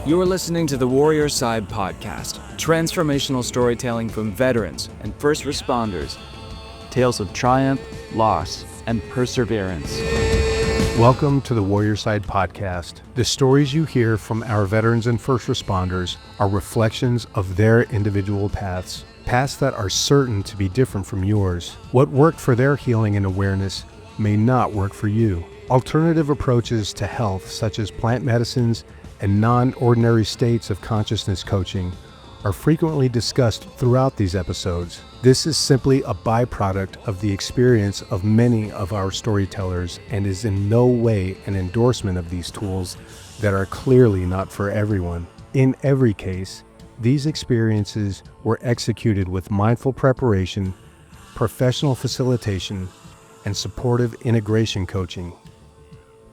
You're listening to the Warrior Side Podcast, transformational storytelling from veterans and first responders. Tales of triumph, loss, and perseverance. Welcome to the Warrior Side Podcast. The stories you hear from our veterans and first responders are reflections of their individual paths that are certain to be different from yours. What worked for their healing and awareness may not work for you. Alternative approaches to health, such as plant medicines and non-ordinary states of consciousness coaching, are frequently discussed throughout these episodes. This is simply a byproduct of the experience of many of our storytellers and is in no way an endorsement of these tools that are clearly not for everyone. In every case, these experiences were executed with mindful preparation, professional facilitation, and supportive integration coaching.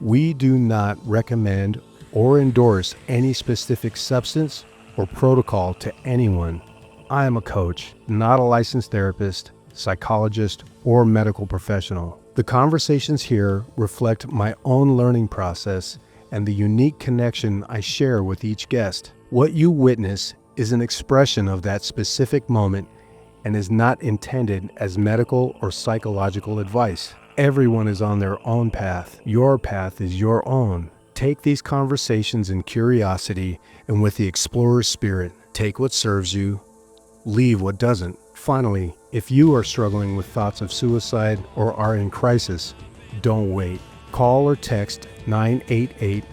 We do not recommend or endorse any specific substance or protocol to anyone. I am a coach, not a licensed therapist, psychologist, or medical professional. The conversations here reflect my own learning process and the unique connection I share with each guest. What you witness is an expression of that specific moment and is not intended as medical or psychological advice. Everyone is on their own path. Your path is your own. Take these conversations in curiosity and with the explorer's spirit. Take what serves you, leave what doesn't. Finally, if you are struggling with thoughts of suicide or are in crisis, don't wait. Call or text 988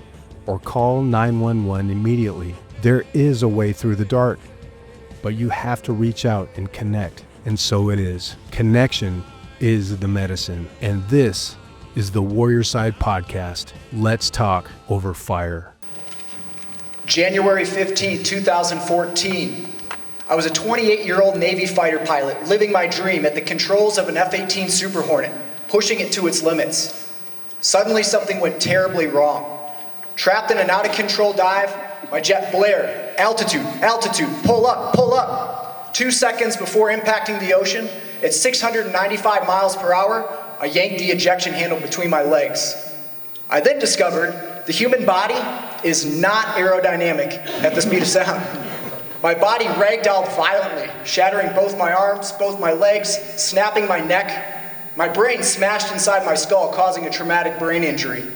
or call 911 immediately. There is a way through the dark, but you have to reach out and connect. And so it is. Connection is the medicine. And this is the Warrior Side Podcast. Let's talk over fire. January 15, 2014. I was a 28-year-old Navy fighter pilot living my dream at the controls of an F-18 Super Hornet, pushing it to its limits. Suddenly something went terribly wrong. Trapped in an out-of-control dive, my jet blared, altitude, pull up, pull up. 2 seconds before impacting the ocean, at 695 miles per hour, I yanked the ejection handle between my legs. I then discovered the human body is not aerodynamic at the speed of sound. My body ragdolled violently, shattering both my arms, both my legs, snapping my neck. My brain smashed inside my skull, causing a traumatic brain injury.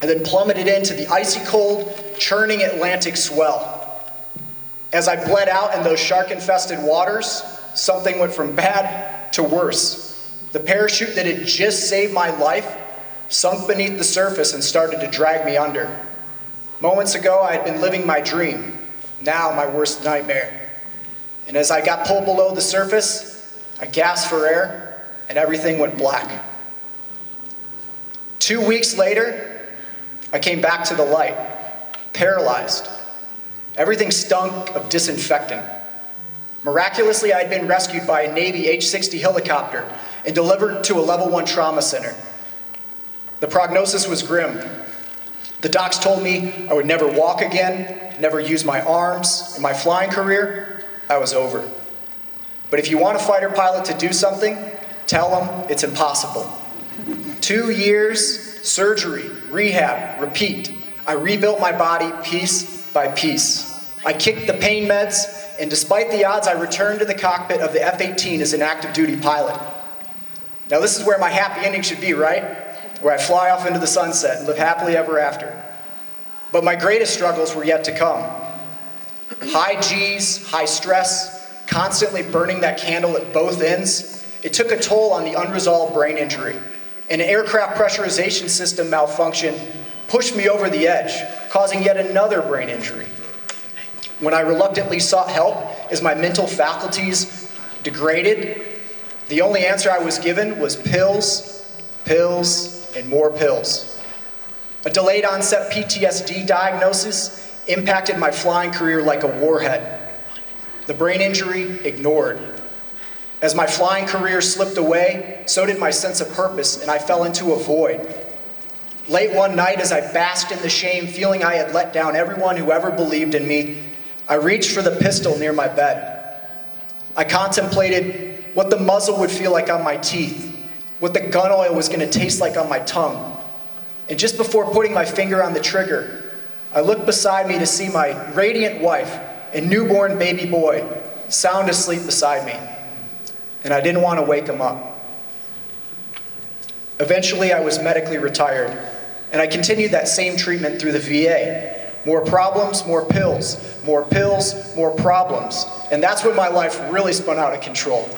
I then plummeted into the icy cold, churning Atlantic swell. As I bled out in those shark-infested waters, something went from bad to worse. The parachute that had just saved my life sunk beneath the surface and started to drag me under. Moments ago, I had been living my dream, now my worst nightmare. And as I got pulled below the surface, I gasped for air, and everything went black. 2 weeks later, I came back to the light, paralyzed. Everything stunk of disinfectant. Miraculously, I had been rescued by a Navy H-60 helicopter and delivered to a level 1 trauma center. The prognosis was grim. The docs told me I would never walk again, never use my arms. In my flying career, I was over. But if you want a fighter pilot to do something, tell them it's impossible. 2 years, surgery, rehab, repeat. I rebuilt my body piece by piece. I kicked the pain meds, and despite the odds, I returned to the cockpit of the F-18 as an active duty pilot. Now this is where my happy ending should be, right? Where I fly off into the sunset and live happily ever after. But my greatest struggles were yet to come. High G's, high stress, constantly burning that candle at both ends. It took a toll on the unresolved brain injury. An aircraft pressurization system malfunction pushed me over the edge, causing yet another brain injury. When I reluctantly sought help as my mental faculties degraded, the only answer I was given was pills, and more pills. A delayed onset PTSD diagnosis impacted my flying career like a warhead. The brain injury ignored. As my flying career slipped away, so did my sense of purpose, and I fell into a void. Late one night, as I basked in the shame, feeling I had let down everyone who ever believed in me, I reached for the pistol near my bed. I contemplated what the muzzle would feel like on my teeth, what the gun oil was going to taste like on my tongue. And just before putting my finger on the trigger, I looked beside me to see my radiant wife and newborn baby boy sound asleep beside me, and I didn't want to wake him up. Eventually, I was medically retired, and I continued that same treatment through the VA. More problems, more pills, more pills, more problems. And that's when my life really spun out of control.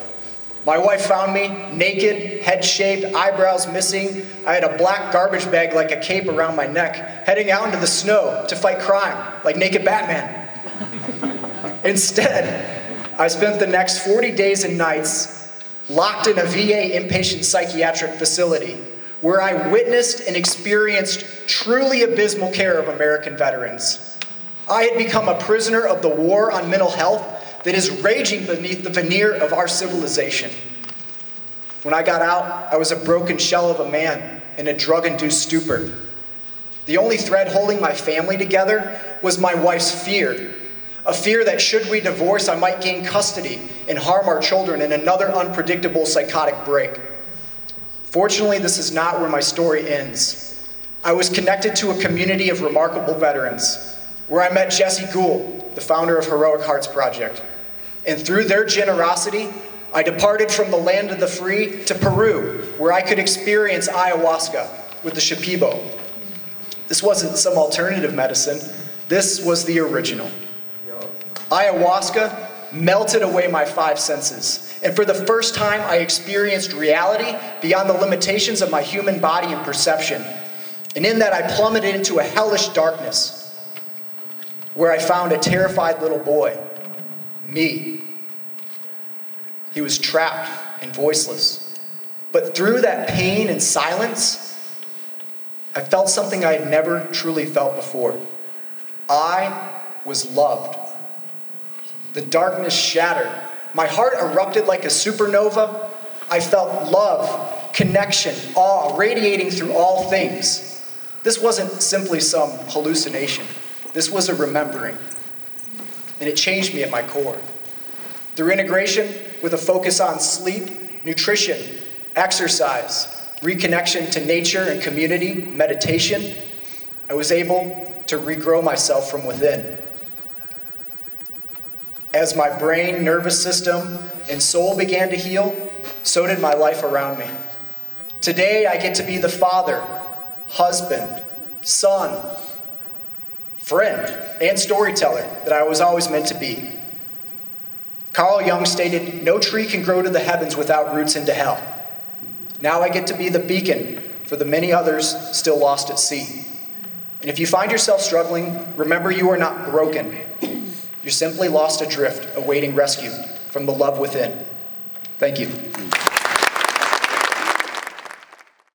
My wife found me naked, head shaved, eyebrows missing. I had a black garbage bag like a cape around my neck, heading out into the snow to fight crime like naked Batman. Instead, I spent the next 40 days and nights locked in a VA inpatient psychiatric facility where I witnessed and experienced truly abysmal care of American veterans. I had become a prisoner of the war on mental health that is raging beneath the veneer of our civilization. When I got out, I was a broken shell of a man in a drug-induced stupor. The only thread holding my family together was my wife's fear. A fear that should we divorce, I might gain custody and harm our children in another unpredictable psychotic break. Fortunately, this is not where my story ends. I was connected to a community of remarkable veterans, where I met Jesse Gill, the founder of Heroic Hearts Project. And through their generosity, I departed from the land of the free to Peru, where I could experience ayahuasca with the Shipibo. This wasn't some alternative medicine. This was the original. Ayahuasca melted away my five senses. And for the first time, I experienced reality beyond the limitations of my human body and perception. And in that, I plummeted into a hellish darkness, where I found a terrified little boy, me. He was trapped and voiceless. But through that pain and silence, I felt something I had never truly felt before. I was loved. The darkness shattered. My heart erupted like a supernova. I felt love, connection, awe radiating through all things. This wasn't simply some hallucination. This was a remembering. And it changed me at my core. Through integration with a focus on sleep, nutrition, exercise, reconnection to nature and community, meditation, I was able to regrow myself from within. As my brain, nervous system, and soul began to heal, so did my life around me. Today, I get to be the father, husband, son, friend, and storyteller that I was always meant to be. Carl Jung stated, "No tree can grow to the heavens without roots into hell." Now I get to be the beacon for the many others still lost at sea. And if you find yourself struggling, remember you are not broken. You're simply lost adrift, awaiting rescue from the love within. Thank you.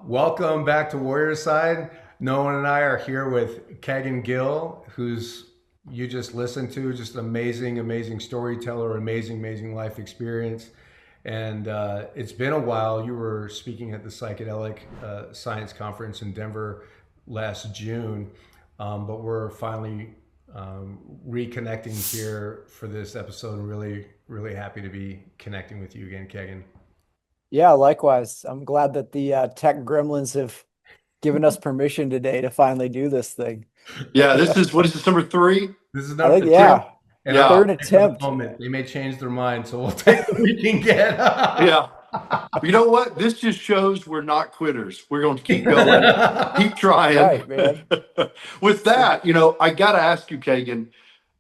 Welcome back to Warrior Side. Noah and I are here with Kegan Gill, who's you just listened to, just amazing, amazing storyteller, amazing life experience. And it's been a while. You were speaking at the Psychedelic Science Conference in Denver last June, but we're finally reconnecting here for this episode. Really happy to be connecting with you again, Kegan. Yeah, likewise. I'm glad that the tech gremlins have given us permission today to finally do this thing. Yeah, what is this, number 3? This is I number think, 2. yeah, And Yeah. third attempt. They may change their mind, so we'll take what we can get. Yeah. You know what? This just shows we're not quitters. We're going to keep going, keep trying. Right, man. With that, I got to ask you, Kegan,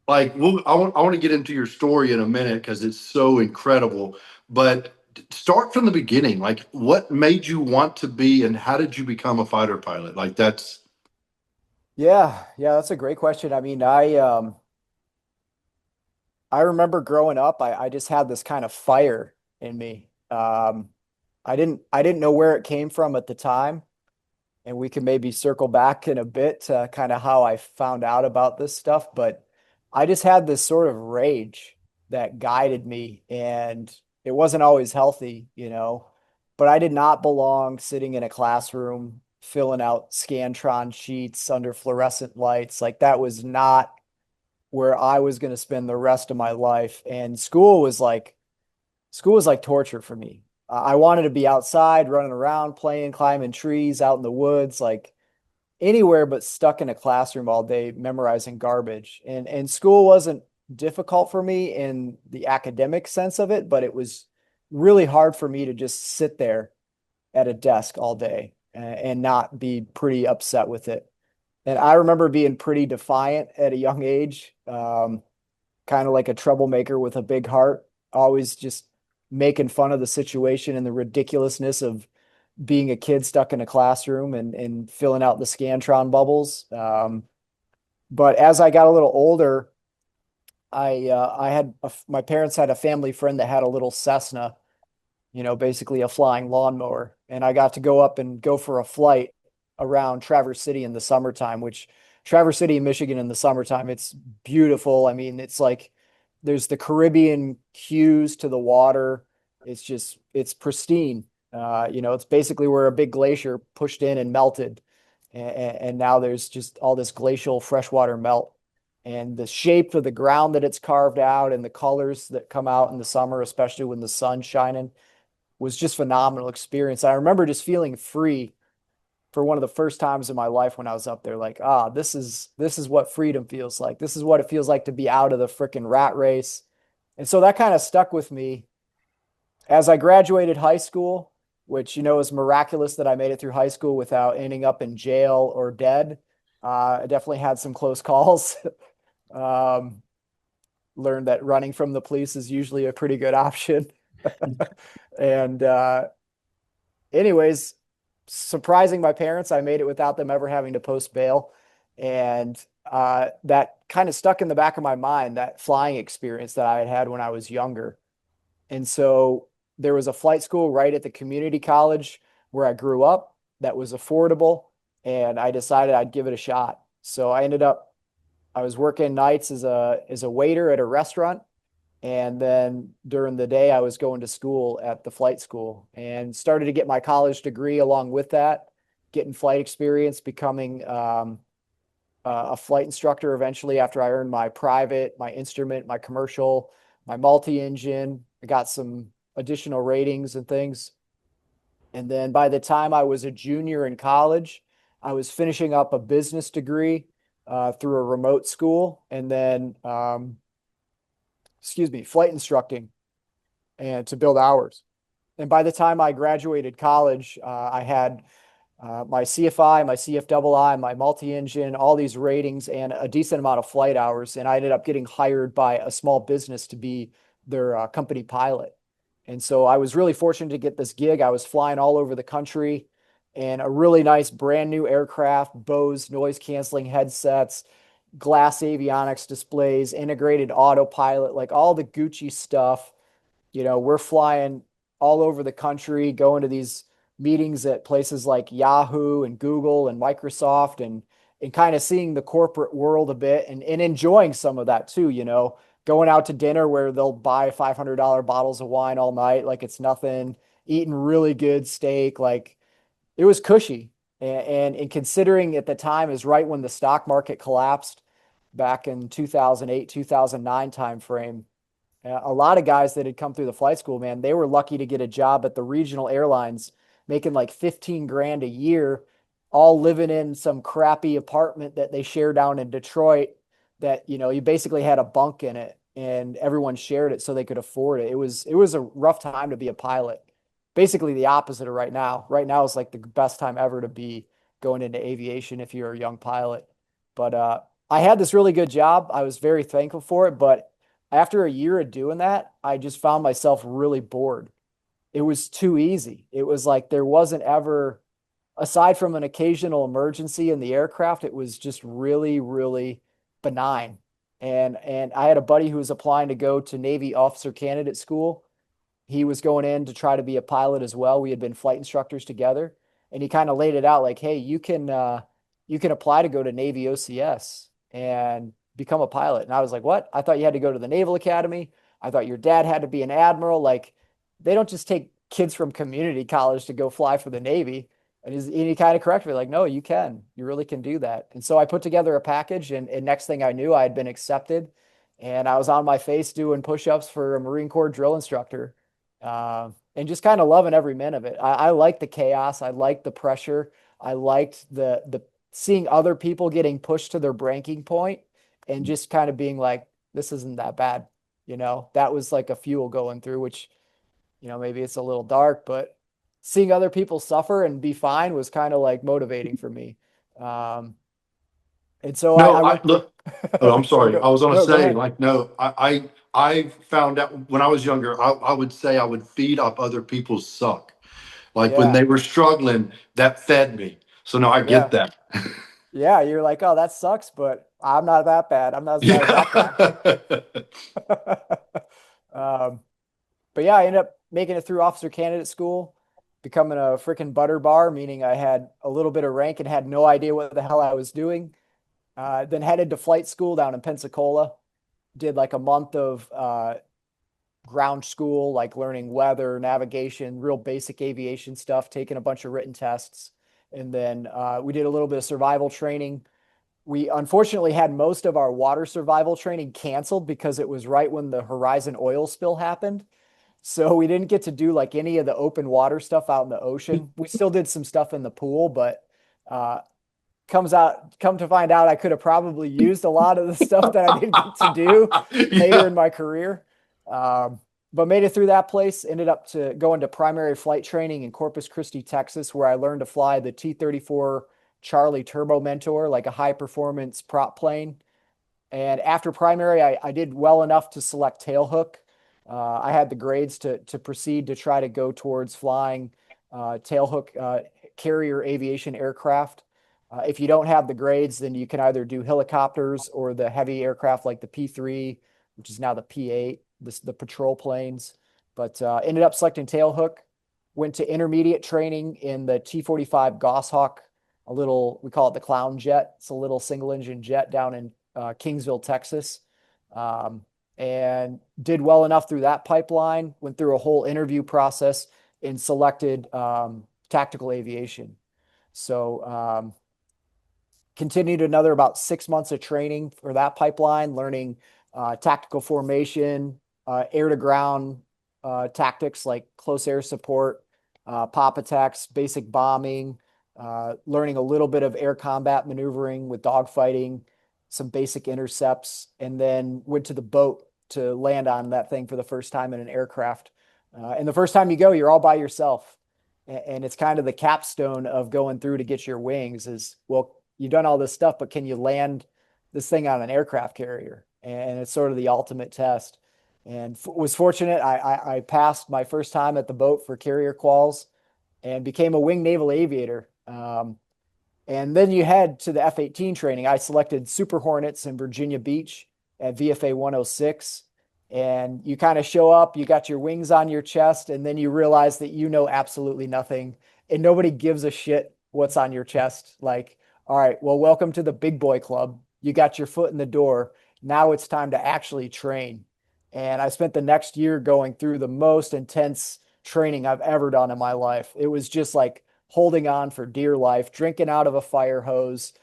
like, I want to get into your story in a minute because it's so incredible. But start from the beginning. Like, what made you want to be, and how did you become a fighter pilot? Like, that's. Yeah, that's a great question. I mean, I remember growing up, I just had this kind of fire in me. I didn't know where it came from at the time, and we can maybe circle back in a bit to kind of how I found out about this stuff, but I just had this sort of rage that guided me, and it wasn't always healthy, but I did not belong sitting in a classroom filling out Scantron sheets under fluorescent lights. Like, that was not where I was going to spend the rest of my life. And school was like torture for me. I wanted to be outside, running around, playing, climbing trees, out in the woods. Like, anywhere but stuck in a classroom all day memorizing garbage. And school wasn't difficult for me in the academic sense of it, but it was really hard for me to just sit there at a desk all day and not be pretty upset with it. And I remember being pretty defiant at a young age, kind of like a troublemaker with a big heart, always just making fun of the situation and the ridiculousness of being a kid stuck in a classroom and filling out the Scantron bubbles. But as I got a little older, I had my parents had a family friend that had a little Cessna, basically a flying lawnmower. And I got to go up and go for a flight around Traverse City in the summertime, which Traverse City, Michigan in the summertime, it's beautiful. I mean, it's like there's the Caribbean hues to the water. It's pristine. It's basically where a big glacier pushed in and melted. And now there's just all this glacial freshwater melt. And the shape of the ground that it's carved out and the colors that come out in the summer, especially when the sun's shining, was just phenomenal experience. I remember just feeling free for one of the first times in my life when I was up there, like, this is what freedom feels like. This is what it feels like to be out of the freaking rat race. And so that kind of stuck with me as I graduated high school, which, is miraculous that I made it through high school without ending up in jail or dead. I definitely had some close calls. um, Learned that running from the police is usually a pretty good option. And anyways, surprising my parents, I made it without them ever having to post bail. And that kind of stuck in the back of my mind, that flying experience that I had had when I was younger. And so there was a flight school right at the community college where I grew up that was affordable. And I decided I'd give it a shot. So I was working nights as a waiter at a restaurant. And then during the day, I was going to school at the flight school and started to get my college degree along with that, getting flight experience, becoming a flight instructor eventually after I earned my private, my instrument, my commercial, my multi-engine. I got some additional ratings and things. And then by the time I was a junior in college, I was finishing up a business degree through a remote school, and then flight instructing and to build hours. And by the time I graduated college, I had my CFI, my CFII, my multi-engine, all these ratings and a decent amount of flight hours. And I ended up getting hired by a small business to be their company pilot. And so I was really fortunate to get this gig. I was flying all over the country and a really nice brand new aircraft, Bose noise canceling headsets, glass avionics displays, integrated autopilot, like all the Gucci stuff. We're flying all over the country, going to these meetings at places like Yahoo and Google and Microsoft, and kind of seeing the corporate world a bit and enjoying some of that too, going out to dinner where they'll buy $500 bottles of wine all night like it's nothing, eating really good steak. Like it was cushy. And considering at the time is right when the stock market collapsed back in 2008, 2009 timeframe, a lot of guys that had come through the flight school, man, they were lucky to get a job at the regional airlines making like 15 grand a year, all living in some crappy apartment that they share down in Detroit that, you basically had a bunk in it and everyone shared it so they could afford it. It was a rough time to be a pilot. Basically the opposite of right now. Right now is like the best time ever to be going into aviation if you're a young pilot. But I had this really good job. I was very thankful for it, but after a year of doing that, I just found myself really bored. It was too easy. It was like there wasn't ever, aside from an occasional emergency in the aircraft, it was just really, really benign. And I had a buddy who was applying to go to Navy officer candidate school. He was going in to try to be a pilot as well. We had been flight instructors together, and he kind of laid it out like, "Hey, you can apply to go to Navy OCS and become a pilot." And I was like, "What? I thought you had to go to the Naval Academy. I thought your dad had to be an admiral. Like, they don't just take kids from community college to go fly for the Navy." And he kind of corrected me, like, "No, you can. You really can do that." And so I put together a package, and next thing I knew, I had been accepted, and I was on my face doing push-ups for a Marine Corps drill instructor, and just kind of loving every minute of it. I liked the chaos. I liked the pressure. I liked seeing other people getting pushed to their breaking point and just kind of being like, this isn't that bad. That was like a fuel going through, which, maybe it's a little dark, but seeing other people suffer and be fine was kind of like motivating for me. Um, and so I No, I went through, look. Oh, I'm sorry. I was going to no, go say, ahead. like, no, I found out when I was younger, I would say I would feed up other people's suck. Like when Yeah. they were struggling, that fed me. So no, I get Yeah. that. Yeah. You're like, oh, that sucks, but I'm not that bad. I'm not as bad as that guy. Yeah. Um, but yeah, I ended up making it through officer candidate school, becoming a freaking butter bar, meaning I had a little bit of rank and had no idea what the hell I was doing. Then headed to flight school down in Pensacola, did like a month of ground school, like learning weather, navigation, real basic aviation stuff, taking a bunch of written tests. And then we did a little bit of survival training. We unfortunately had most of our water survival training canceled because it was right when the Horizon oil spill happened. So we didn't get to do like any of the open water stuff out in the ocean. We still did some stuff in the pool, but uh, come to find out, I could have probably used a lot of the stuff that I didn't get to do later Yeah. in my career. Um, but made it through that place. Ended up to going to primary flight training in Corpus Christi, Texas, where I learned to fly the T-34 Charlie Turbo Mentor, like a high performance prop plane. And after primary, I did well enough to select tailhook. I had the grades to proceed to try to go towards flying tailhook carrier aviation aircraft. If you don't have the grades, then you can either do helicopters or the heavy aircraft like the P3, which is now the P8, the patrol planes. But ended up selecting tailhook. Went to intermediate training in the T-45 Goshawk, a little, we call it the clown jet. It's a little single engine jet down in Kingsville, Texas, um, and did well enough through that pipeline. Went through a whole interview process and selected tactical aviation. So continued another about 6 months of training for that pipeline, learning tactical formation, air to ground tactics like close air support, pop attacks, basic bombing, learning a little bit of air combat maneuvering with dogfighting, some basic intercepts, and then went to the boat to land on that thing for the first time in an aircraft. And the first time you go, you're all by yourself. And it's kind of the capstone of going through to get your wings is, well, you've done all this stuff, but can you land this thing on an aircraft carrier? And it's sort of the ultimate test. And was fortunate. I passed my first time at the boat for carrier quals and became a wing naval aviator. And then you head to the F-18 training. I selected Super Hornets in Virginia Beach at VFA 106. And you kind of show up, you got your wings on your chest, and then you realize that you know absolutely nothing and nobody gives a shit what's on your chest. Like, all right, well, welcome to the big boy club. You got your foot in the door. Now it's time to actually train. And I spent the next year going through the most intense training I've ever done in my life. It was just like holding on for dear life, drinking out of a fire hose,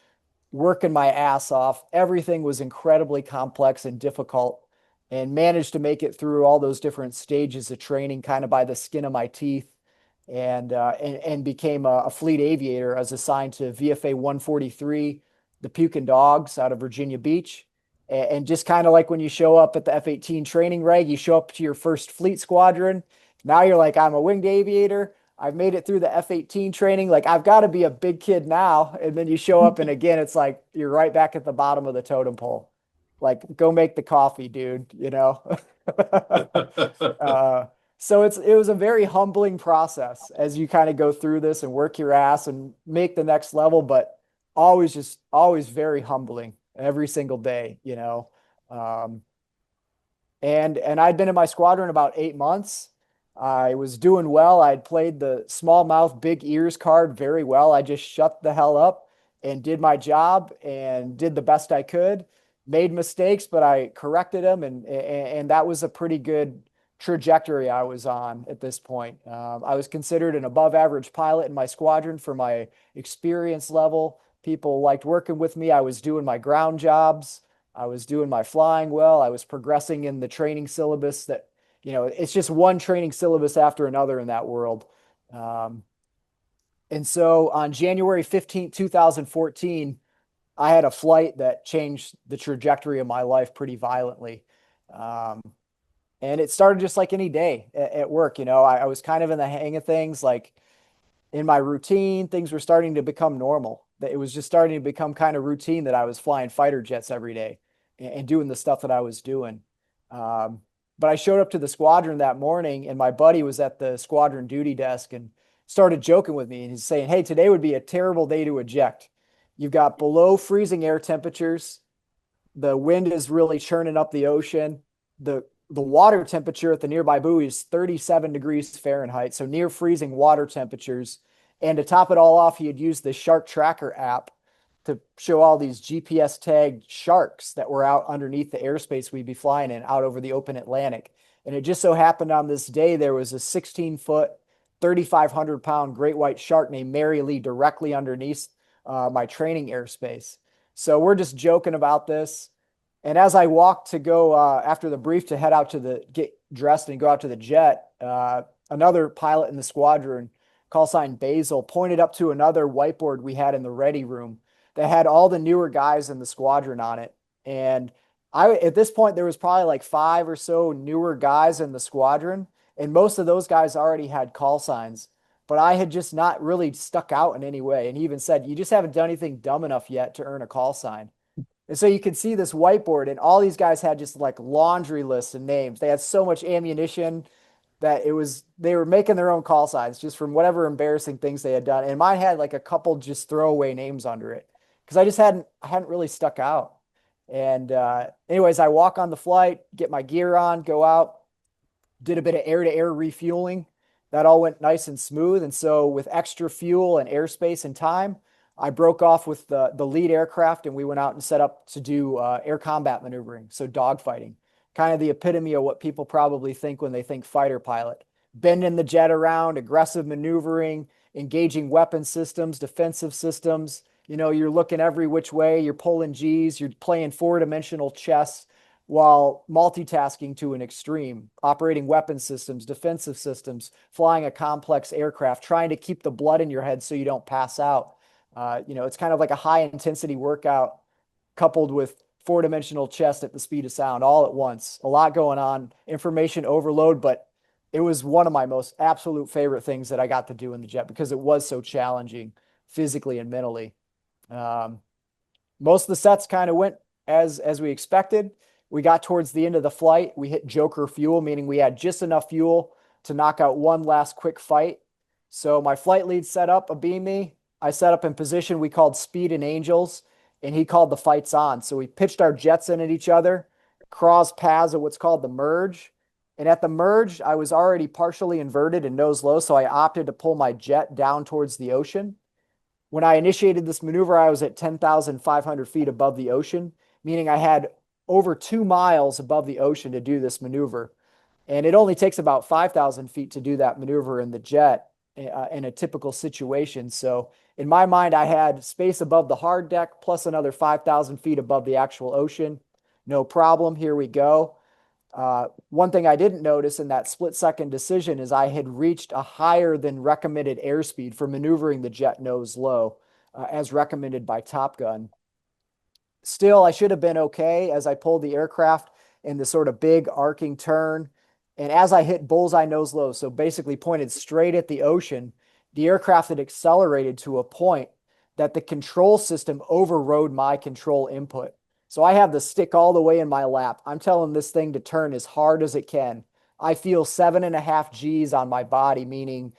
working my ass off. Everything was incredibly complex and difficult, and managed to make it through all those different stages of training kind of by the skin of my teeth. And became a fleet aviator. I was assigned to VFA 143, the Pukin Dogs out of Virginia Beach. And just kind of like when you show up at the F-18 training reg, you show up to your first fleet squadron. Now you're like, I'm a winged aviator. I've made it through the F-18 training. Like, I've got to be a big kid now. And then you show up, and again, it's like you're right back at the bottom of the totem pole. Like, go make the coffee, dude, you know? uh, so it was a very humbling process as you kind of go through this and work your ass and make the next level, but always very humbling every single day, you know? Um, and I'd been in my squadron about 8 months. I was doing well. I'd played the small mouth, big ears card very well. I just shut the hell up and did my job and did the best I could. Made mistakes, but I corrected them, and that was a pretty good trajectory I was on at this point. I was considered an above average pilot in my squadron for my experience level. People liked working with me. I was doing my ground jobs. I was doing my flying well. I was progressing in the training syllabus that, it's just one training syllabus after another in that world. Um, And so on January 15th, 2014, I had a flight that changed the trajectory of my life pretty violently. Um, and it started just like any day at work. I was kind of in the hang of things, like in my routine, things were starting to become normal. That it was just starting to become kind of routine that I was flying fighter jets every day and doing the stuff that I was doing. Um, but I showed up to the squadron that morning, and my buddy was at the squadron duty desk and started joking with me. And he's saying, "Hey, today would be a terrible day to eject. You've got below freezing air temperatures. The wind is really churning up the ocean. The water temperature at the nearby buoy is 37 degrees Fahrenheit, so near freezing water temperatures. And to top it all off, he had used the Shark Tracker app to show all these GPS tagged sharks that were out underneath the airspace we'd be flying in out over the open Atlantic. And it just so happened on this day, there was a 16-foot, 3,500-pound great white shark named Mary Lee directly underneath my training airspace. So we're just joking about this. And as I walked to go after the brief to head out to get dressed and go out to the jet, another pilot in the squadron, call sign Basil, pointed up to another whiteboard we had in the ready room that had all the newer guys in the squadron on it. And at this point, there was probably like 5 or so newer guys in the squadron, and most of those guys already had call signs. But I had just not really stuck out in any way. And he even said, "You just haven't done anything dumb enough yet to earn a call sign." And so you can see this whiteboard, and all these guys had just like laundry lists and names. They had so much ammunition that they were making their own call signs just from whatever embarrassing things they had done. And mine had like a couple just throwaway names under it because I hadn't really stuck out. And anyways, I walk on the flight, get my gear on, go out, did a bit of air-to-air refueling. That all went nice and smooth. And so with extra fuel and airspace and time, I broke off with the lead aircraft, and we went out and set up to do air combat maneuvering, so dogfighting, kind of the epitome of what people probably think when they think fighter pilot. Bending the jet around, aggressive maneuvering, engaging weapon systems, defensive systems. You're looking every which way, you're pulling G's, you're playing four-dimensional chess while multitasking to an extreme, operating weapon systems, defensive systems, flying a complex aircraft, trying to keep the blood in your head so you don't pass out. It's kind of like a high intensity workout coupled with four-dimensional chess at the speed of sound all at once. A lot going on, information overload, but it was one of my most absolute favorite things that I got to do in the jet because it was so challenging physically and mentally. Most of the sets kind of went as we expected. We got towards the end of the flight. We hit Joker fuel, meaning we had just enough fuel to knock out one last quick fight. So my flight lead set up abeam me. I set up in position we called speed and angels, and he called the fights on. So we pitched our jets in at each other, crossed paths at what's called the merge. And at the merge, I was already partially inverted and nose low, so I opted to pull my jet down towards the ocean. When I initiated this maneuver, I was at 10,500 feet above the ocean, meaning I had over 2 miles above the ocean to do this maneuver. And it only takes about 5,000 feet to do that maneuver in the jet in a typical situation. So in my mind, I had space above the hard deck plus another 5,000 feet above the actual ocean. No problem. Here we go. One thing I didn't notice in that split-second decision is I had reached a higher than recommended airspeed for maneuvering the jet nose low, as recommended by Top Gun. Still, I should have been okay as I pulled the aircraft in this sort of big arcing turn. And as I hit bullseye nose low, so basically pointed straight at the ocean, the aircraft had accelerated to a point that the control system overrode my control input. So I have the stick all the way in my lap. I'm telling this thing to turn as hard as it can. I feel 7.5 G's on my body, meaning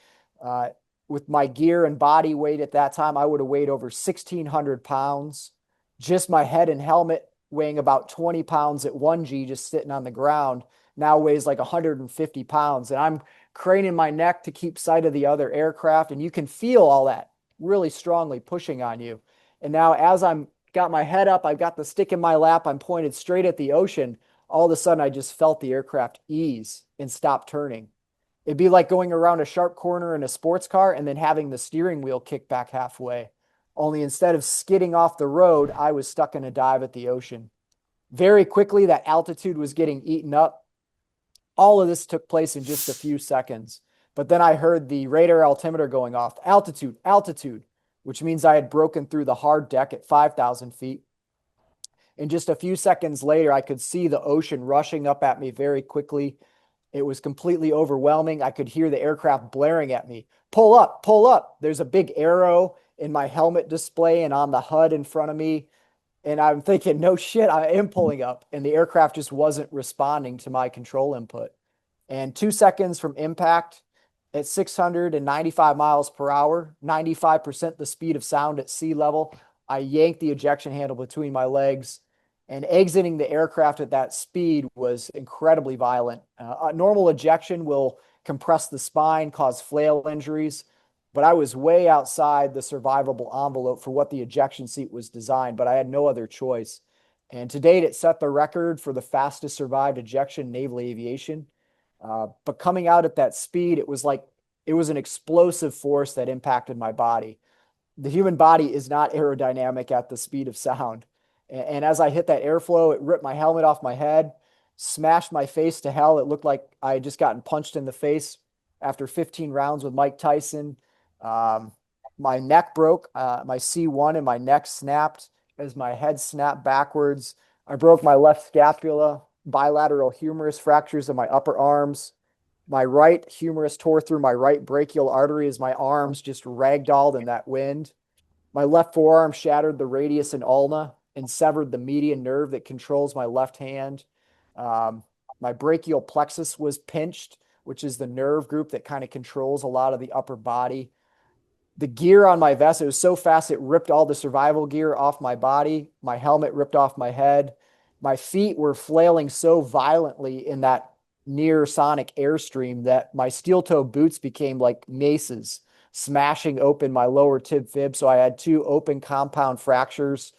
with my gear and body weight at that time, I would have weighed over 1,600 pounds. Just my head and helmet weighing about 20 pounds at 1 G, just sitting on the ground, now weighs like 150 pounds. And I'm craning my neck to keep sight of the other aircraft. And you can feel all that really strongly pushing on you. And now as I'm got my head up, I've got the stick in my lap, I'm pointed straight at the ocean. All of a sudden, I just felt the aircraft ease and stop turning. It'd be like going around a sharp corner in a sports car and then having the steering wheel kick back halfway. Only instead of skidding off the road, I was stuck in a dive at the ocean. Very quickly, that altitude was getting eaten up. All of this took place in just a few seconds. But then I heard the radar altimeter going off, altitude, altitude, which means I had broken through the hard deck at 5,000 feet. And just a few seconds later, I could see the ocean rushing up at me very quickly. It was completely overwhelming. I could hear the aircraft blaring at me. Pull up, pull up. There's a big arrow in my helmet display and on the HUD in front of me. And I'm thinking, no shit, I am pulling up. And the aircraft just wasn't responding to my control input. And 2 seconds from impact at 695 miles per hour, 95% the speed of sound at sea level, I yanked the ejection handle between my legs, and exiting the aircraft at that speed was incredibly violent. A normal ejection will compress the spine, cause flail injuries, but I was way outside the survivable envelope for what the ejection seat was designed, but I had no other choice. And to date, it set the record for the fastest survived ejection in naval aviation. But coming out at that speed, it was like it was an explosive force that impacted my body. The human body is not aerodynamic at the speed of sound. And as I hit that airflow, it ripped my helmet off my head, smashed my face to hell. It looked like I had just gotten punched in the face after 15 rounds with Mike Tyson. Um, my neck broke, my C1 and my neck snapped as my head snapped backwards. I broke my left scapula, bilateral humerus fractures of my upper arms. My right humerus tore through my right brachial artery as my arms just ragdolled in that wind. My left forearm shattered the radius and ulna and severed the median nerve that controls my left hand. Um, my brachial plexus was pinched, which is the nerve group that kind of controls a lot of the upper body. The gear on my vest, it was so fast, it ripped all the survival gear off my body. My helmet ripped off my head. My feet were flailing so violently in that near sonic airstream that my steel toe boots became like maces, smashing open my lower tib fib. So I had two open compound fractures.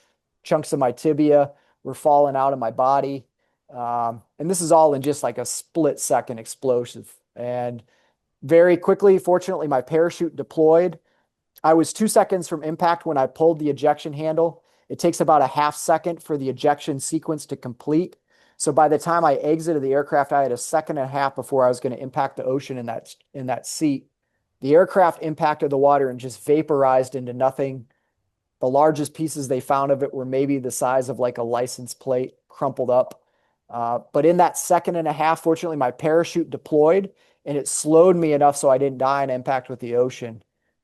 Chunks of my tibia were falling out of my body. And this is all in just like a split second explosive. And very quickly, fortunately, my parachute deployed. I was 2 seconds from impact when I pulled the ejection handle. It takes about a half second for the ejection sequence to complete. So by the time I exited the aircraft, I had a second and a half before I was going to impact the ocean in that seat. The aircraft impacted the water and just vaporized into nothing. The largest pieces they found of it were maybe the size of like a license plate, crumpled up. But in that second and a half, fortunately, my parachute deployed and it slowed me enough so I didn't die in impact with the ocean.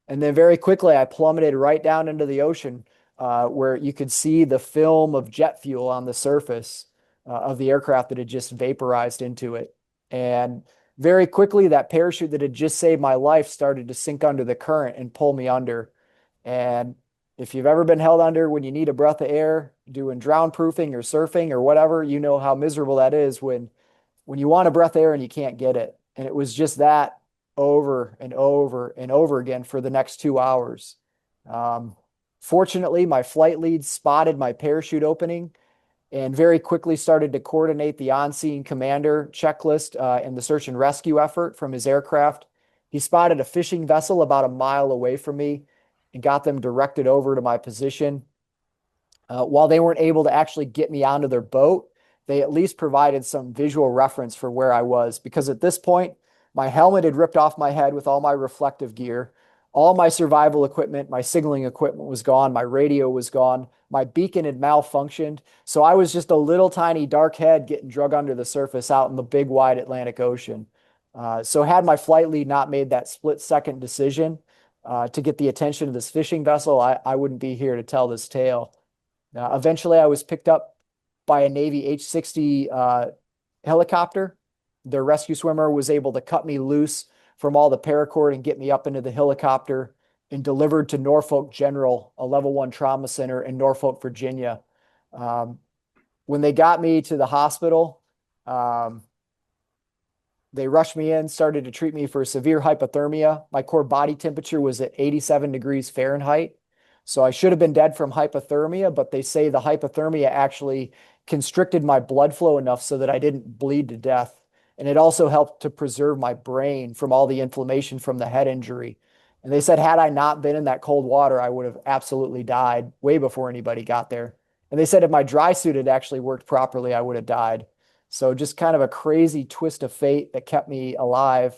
And then very quickly, I plummeted right down into the ocean, where you could see the film of jet fuel on the surface of the aircraft that had just vaporized into it. And very quickly, that parachute that had just saved my life started to sink under the current and pull me under. And if you've ever been held under when you need a breath of air, doing drown proofing or surfing or whatever, you know how miserable that is when you want a breath of air and you can't get it. And it was just that over and over and over again for the next 2 hours. Fortunately, my flight lead spotted my parachute opening and very quickly started to coordinate the on-scene commander checklist and the search and rescue effort from his aircraft. He spotted a fishing vessel about a mile away from me and got them directed over to my position. While they weren't able to actually get me onto their boat, they at least provided some visual reference for where I was, because at this point, my helmet had ripped off my head with all my reflective gear. All my survival equipment, my signaling equipment was gone. My radio was gone. My beacon had malfunctioned. So I was just a little tiny dark head getting drug under the surface out in the big wide Atlantic Ocean. So had my flight lead not made that split second decision to get the attention of this fishing vessel, I wouldn't be here to tell this tale. Eventually, I was picked up by a Navy H-60 helicopter. Their rescue swimmer was able to cut me loose from all the paracord and get me up into the helicopter and delivered to Norfolk General, a level 1 trauma center in Norfolk, Virginia. When they got me to the hospital, they rushed me in, started to treat me for severe hypothermia. My core body temperature was at 87 degrees Fahrenheit. So I should have been dead from hypothermia, but they say the hypothermia actually constricted my blood flow enough so that I didn't bleed to death. And it also helped to preserve my brain from all the inflammation from the head injury. And they said, had I not been in that cold water, I would have absolutely died way before anybody got there. And they said if my dry suit had actually worked properly, I would have died. So just kind of a crazy twist of fate that kept me alive.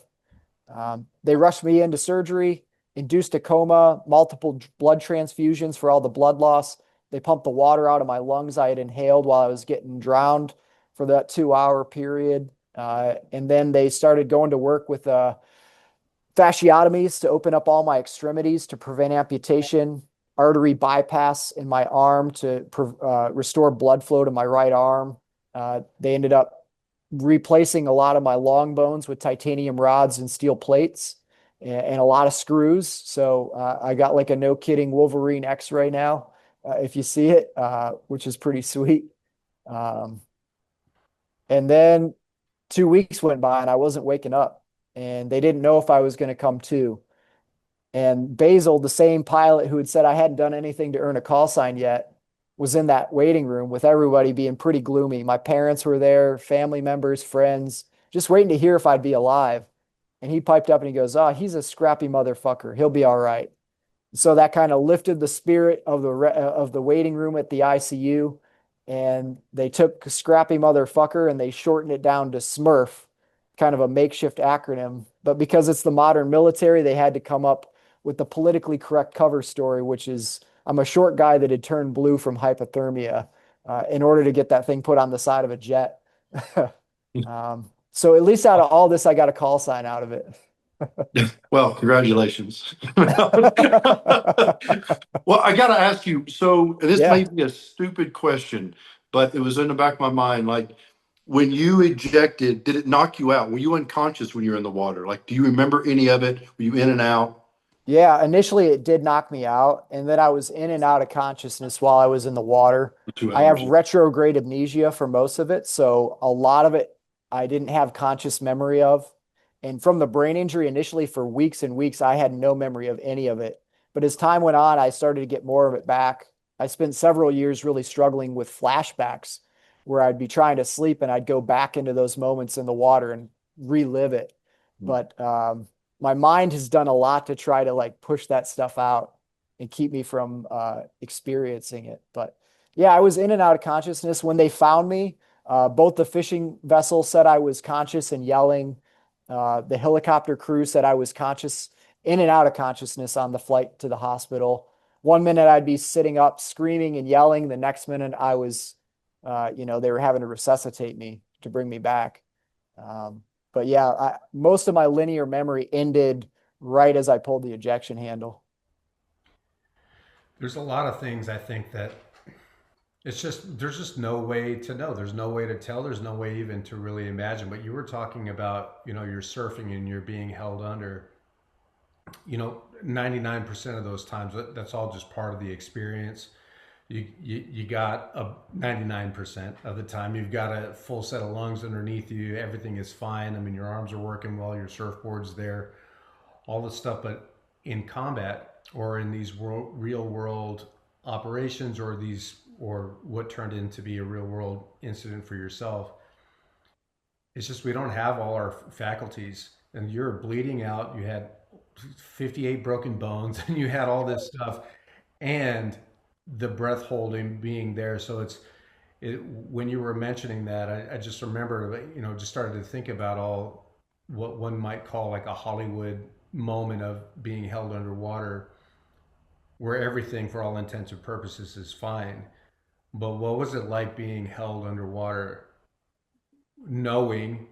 They rushed me into surgery, induced a coma, multiple blood transfusions for all the blood loss. They pumped the water out of my lungs I had inhaled while I was getting drowned for that 2 hour period. And then they started going to work with fasciotomies to open up all my extremities to prevent amputation, artery bypass in my arm to restore blood flow to my right arm. They ended up replacing a lot of my long bones with titanium rods and steel plates and a lot of screws. So I got like a no kidding Wolverine X-ray now, if you see it, which is pretty sweet. Um, and then 2 weeks went by and I wasn't waking up, and they didn't know if I was going to come to. And Basil, the same pilot who had said I hadn't done anything to earn a call sign yet, was in that waiting room with everybody being pretty gloomy. My parents were there, family members, friends, just waiting to hear if I'd be alive. And he piped up and he goes, "Oh, he's a scrappy motherfucker. He'll be all right." So that kind of lifted the spirit of the waiting room at the ICU, and they took Scrappy Motherfucker and they shortened it down to Smurf, kind of a makeshift acronym. But because it's the modern military, they had to come up with the politically correct cover story, which is I'm a short guy that had turned blue from hypothermia, in order to get that thing put on the side of a jet. So at least out of all this, I got a call sign out of it. Well, congratulations. Well, I got to ask you. So, and this Yeah. may be a stupid question, but it was in the back of my mind. Like, when you ejected, did it knock you out? Were you unconscious when you were in the water? Like, do you remember any of it? Were you in and out Yeah, initially it did knock me out, and then I was in and out of consciousness while I was in the water. for two I have hours? retrograde amnesia for most of it, so a lot of it I didn't have conscious memory of. And from the brain injury initially for weeks and weeks, I had no memory of any of it. But as time went on, I started to get more of it back. I spent several years really struggling with flashbacks where I'd be trying to sleep and I'd go back into those moments in the water and relive it. But my mind has done a lot to try to like push that stuff out and keep me from experiencing it. But yeah, I was in and out of consciousness when they found me. Both the fishing vessel said I was conscious and yelling. The helicopter crew said I was conscious, in and out of consciousness on the flight to the hospital. One minute I'd be sitting up screaming and yelling. The next minute I was, they were having to resuscitate me to bring me back. But yeah, most of my linear memory ended right as I pulled the ejection handle. There's a lot of things I think that there's just no way to know. There's no way to tell. There's no way even to really imagine. But you were talking about, you're surfing and you're being held under. 99% of those times, that's all just part of the experience. You got a 99% of the time, you've got a full set of lungs underneath you. Everything is fine. I mean, your arms are working well, your surfboard's there, all this stuff. But in combat or in these real world operations, or what turned into be a real world incident for yourself, it's just we don't have all our faculties, and you're bleeding out. You had 58 broken bones, and you had all this stuff, and the breath holding being there. So when you were mentioning that, I just remember, just started to think about all what one might call like a Hollywood moment of being held underwater, where everything, for all intents and purposes, is fine. But what was it like being held underwater, knowing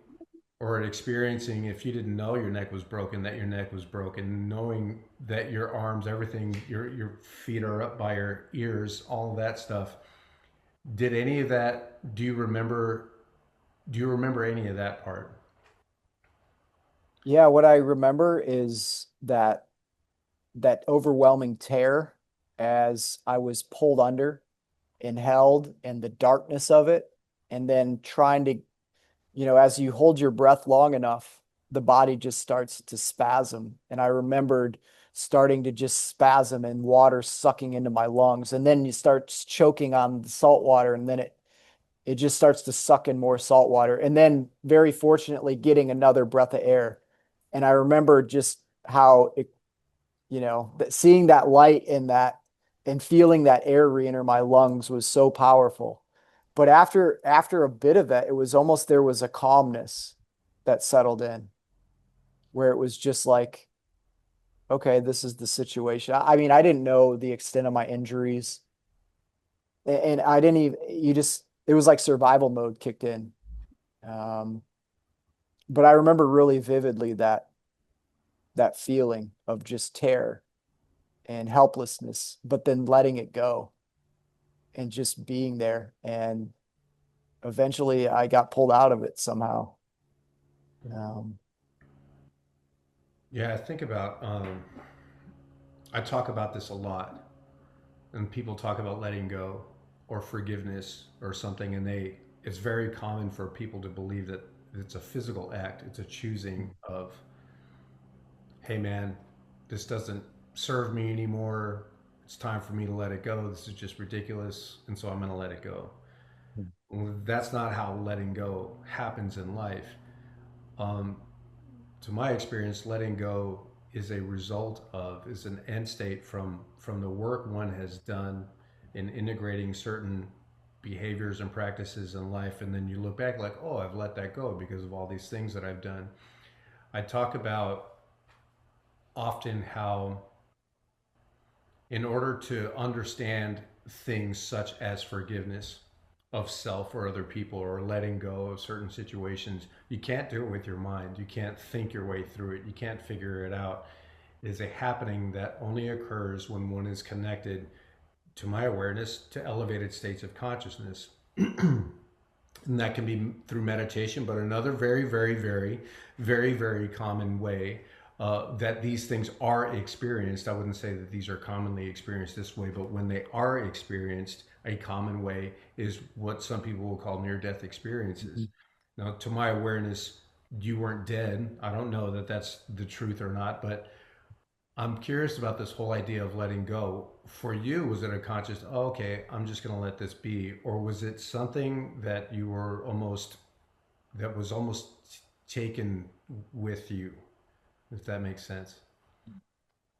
or experiencing, if you didn't know your neck was broken, that your neck was broken, knowing that your arms, everything, your feet are up by your ears, all of that stuff. Did any of that, do you remember any of that part? Yeah, what I remember is that overwhelming terror as I was pulled under and held, and the darkness of it, and then trying to, as you hold your breath long enough, the body just starts to spasm. And I remembered starting to just spasm and water sucking into my lungs. And then you start choking on the salt water, and then it just starts to suck in more salt water. And then very fortunately getting another breath of air. And I remember just how seeing that light in that and feeling that air re-enter my lungs was so powerful. But after a bit of that, it was almost, there was a calmness that settled in, where it was just like okay, this is the situation. I mean, I didn't know the extent of my injuries, and I didn't even, it was like survival mode kicked in. Um, but I remember really vividly that feeling of just terror and helplessness, but then letting it go and just being there. And eventually I got pulled out of it somehow. Um, Yeah, I think about, I talk about this a lot, and people talk about letting go or forgiveness or something, and it's very common for people to believe that it's a physical act, it's a choosing of, hey man, this doesn't serve me anymore. It's time for me to let it go. This is just ridiculous. And so I'm going to let it go. That's not how letting go happens in life. Um, to my experience, letting go is a result of, is an end state from the work one has done in integrating certain behaviors and practices in life. And then you look back like, oh, I've let that go because of all these things that I've done. I talk about often how, in order to understand things such as forgiveness of self or other people or letting go of certain situations, you can't do it with your mind. You can't think your way through it. You can't figure it out. It is a happening that only occurs when one is connected, to my awareness, to elevated states of consciousness. And that can be through meditation, but another very, very, very, very, very common way that these things are experienced. I wouldn't say that these are commonly experienced this way, but when they are experienced, a common way is what some people will call near-death experiences. Now, to my awareness, you weren't dead. I don't know that that's the truth or not, but I'm curious about this whole idea of letting go. For you, was it a conscious, oh, okay, I'm just going to let this be? Or was it something that you were almost, that was almost taken with you, if that makes sense?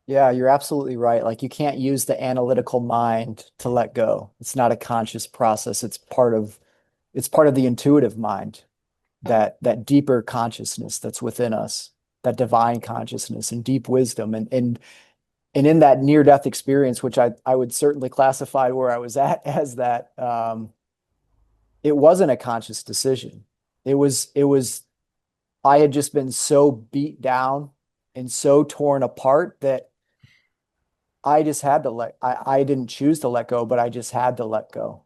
yeah, you're absolutely right. Like you can't use the analytical mind to let go. It's not a conscious process. It's part of the intuitive mind, that deeper consciousness that's within us, that divine consciousness and deep wisdom. And in that near death experience, which I would certainly classify where I was at as that, it wasn't a conscious decision. It was I had just been so beat down and so torn apart that I just had to I didn't choose to let go, but I just had to let go.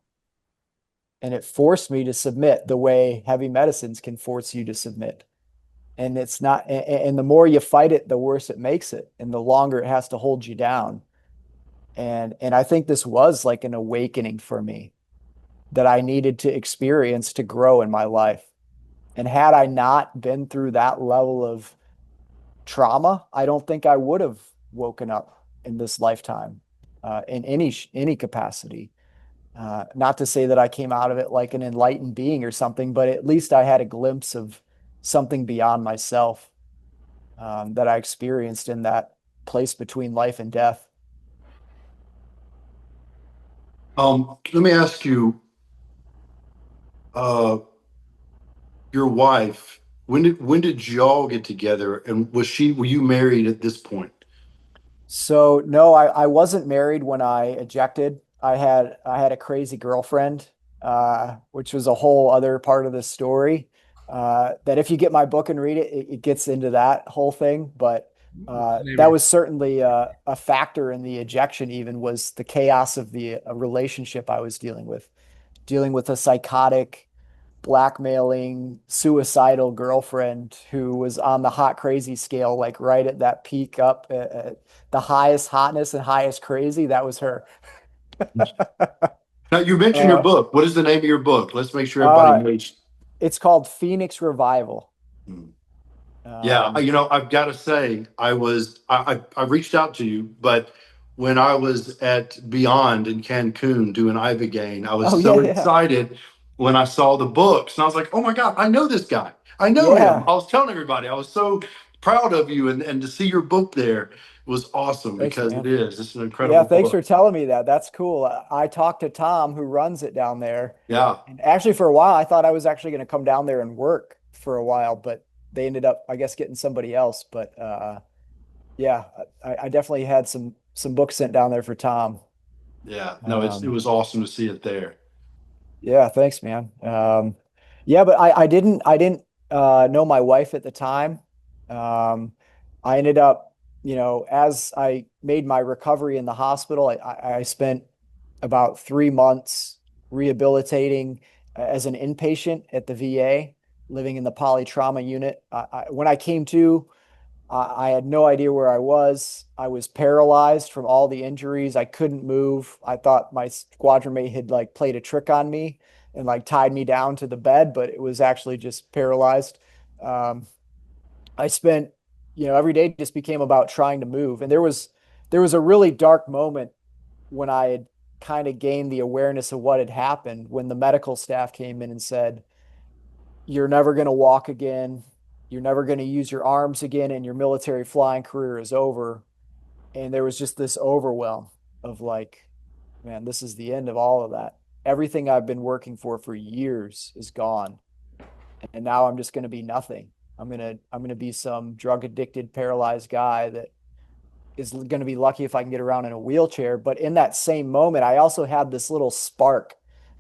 And it forced me to submit the way heavy medicines can force you to submit. And it's not, and the more you fight it, the worse it makes it, and the longer it has to hold you down. And I think this was like an awakening for me that I needed to experience to grow in my life. And had I not been through that level of trauma, I don't think I would have woken up in this lifetime, in any capacity. Not to say that I came out of it like an enlightened being or something, but at least I had a glimpse of something beyond myself, that I experienced in that place between life and death. Let me ask you, uh, your wife, when did y'all get together, and were you married at this point? So no, I wasn't married when I ejected. I had a crazy girlfriend, which was a whole other part of the story. That if you get my book and read it, it gets into that whole thing. But What's the name of that your, was certainly a factor in the ejection. Even was the chaos of the relationship I was dealing with a psychotic, blackmailing, suicidal girlfriend who was on the hot crazy scale, like right at that peak up at the highest hotness and highest crazy. That was her. Now, you mentioned your uh, book. What is the name of your book? Let's make sure everybody uh, knows. it's called Phoenix Revival. Hmm. Yeah, Um, I've got to say, I reached out to you, but when I was at Beyond in Cancun doing Ibogaine, I was oh so yeah, yeah, excited when I saw the books, and I was like, oh my God, I know this guy. I know him. yeah. I was telling everybody, I was so proud of you, and to see your book there was awesome Thanks, because man. it's an Yeah, incredible thanks book. for telling me that. That's cool. I talked to Tom, who runs it down there. Yeah. And actually, for a while, I thought I was actually going to come down there and work for a while, but they ended up, I guess, getting somebody else. But Yeah, I definitely had some books sent down there for Tom. Yeah, no, it Um, was awesome to see it there. yeah, thanks, man. Yeah, but I didn't know my wife at the time. Um, I ended up, as I made my recovery in the hospital, I spent about 3 months rehabilitating as an inpatient at the VA, living in the polytrauma unit. When I came to, I had no idea where I was. I was paralyzed from all the injuries. I couldn't move. I thought my squadron mate had like played a trick on me and like tied me down to the bed, but it was actually just paralyzed. Um, I spent, every day just became about trying to move. And there was a really dark moment when I had kind of gained the awareness of what had happened when the medical staff came in and said, you're never going to walk again. You're never going to use your arms again, and your military flying career is over. And there was just this overwhelm of like, man, this is the end of all of that. Everything I've been working for years is gone. And now I'm just going to be nothing. I'm going to be some drug addicted, paralyzed guy that is going to be lucky if I can get around in a wheelchair. But in that same moment, I also had this little spark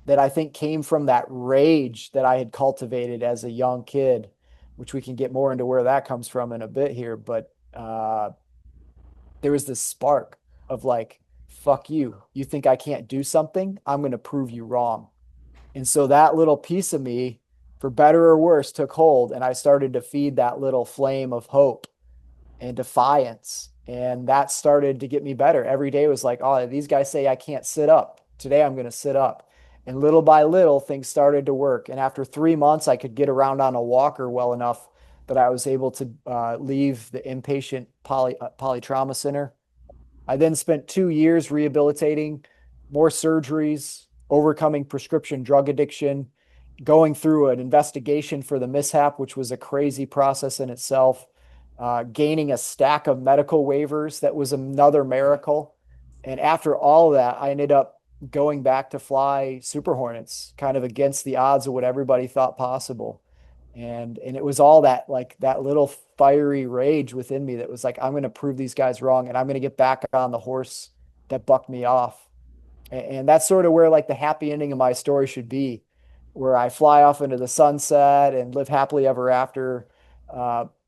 that I think came from that rage that I had cultivated as a young kid, which we can get more into where that comes from in a bit here. But there was this spark of like, fuck you. You think I can't do something? I'm going to prove you wrong. And so that little piece of me, for better or worse, took hold. And I started to feed that little flame of hope and defiance. And that started to get me better. Every day was like, oh, these guys say I can't sit up. Today I'm going to sit up. And little by little, things started to work. And after 3 months, I could get around on a walker well enough that I was able to leave the inpatient polytrauma center. I then spent 2 years rehabilitating, more surgeries, overcoming prescription drug addiction, going through an investigation for the mishap, which was a crazy process in itself, gaining a stack of medical waivers that was another miracle. And after all of that, I ended up going back to fly Super Hornets, kind of against the odds of what everybody thought possible. And it was all that like that little fiery rage within me that was like, I'm going to prove these guys wrong and I'm going to get back on the horse that bucked me off. And that's sort of where like the happy ending of my story should be, where I fly off into the sunset and live happily ever after.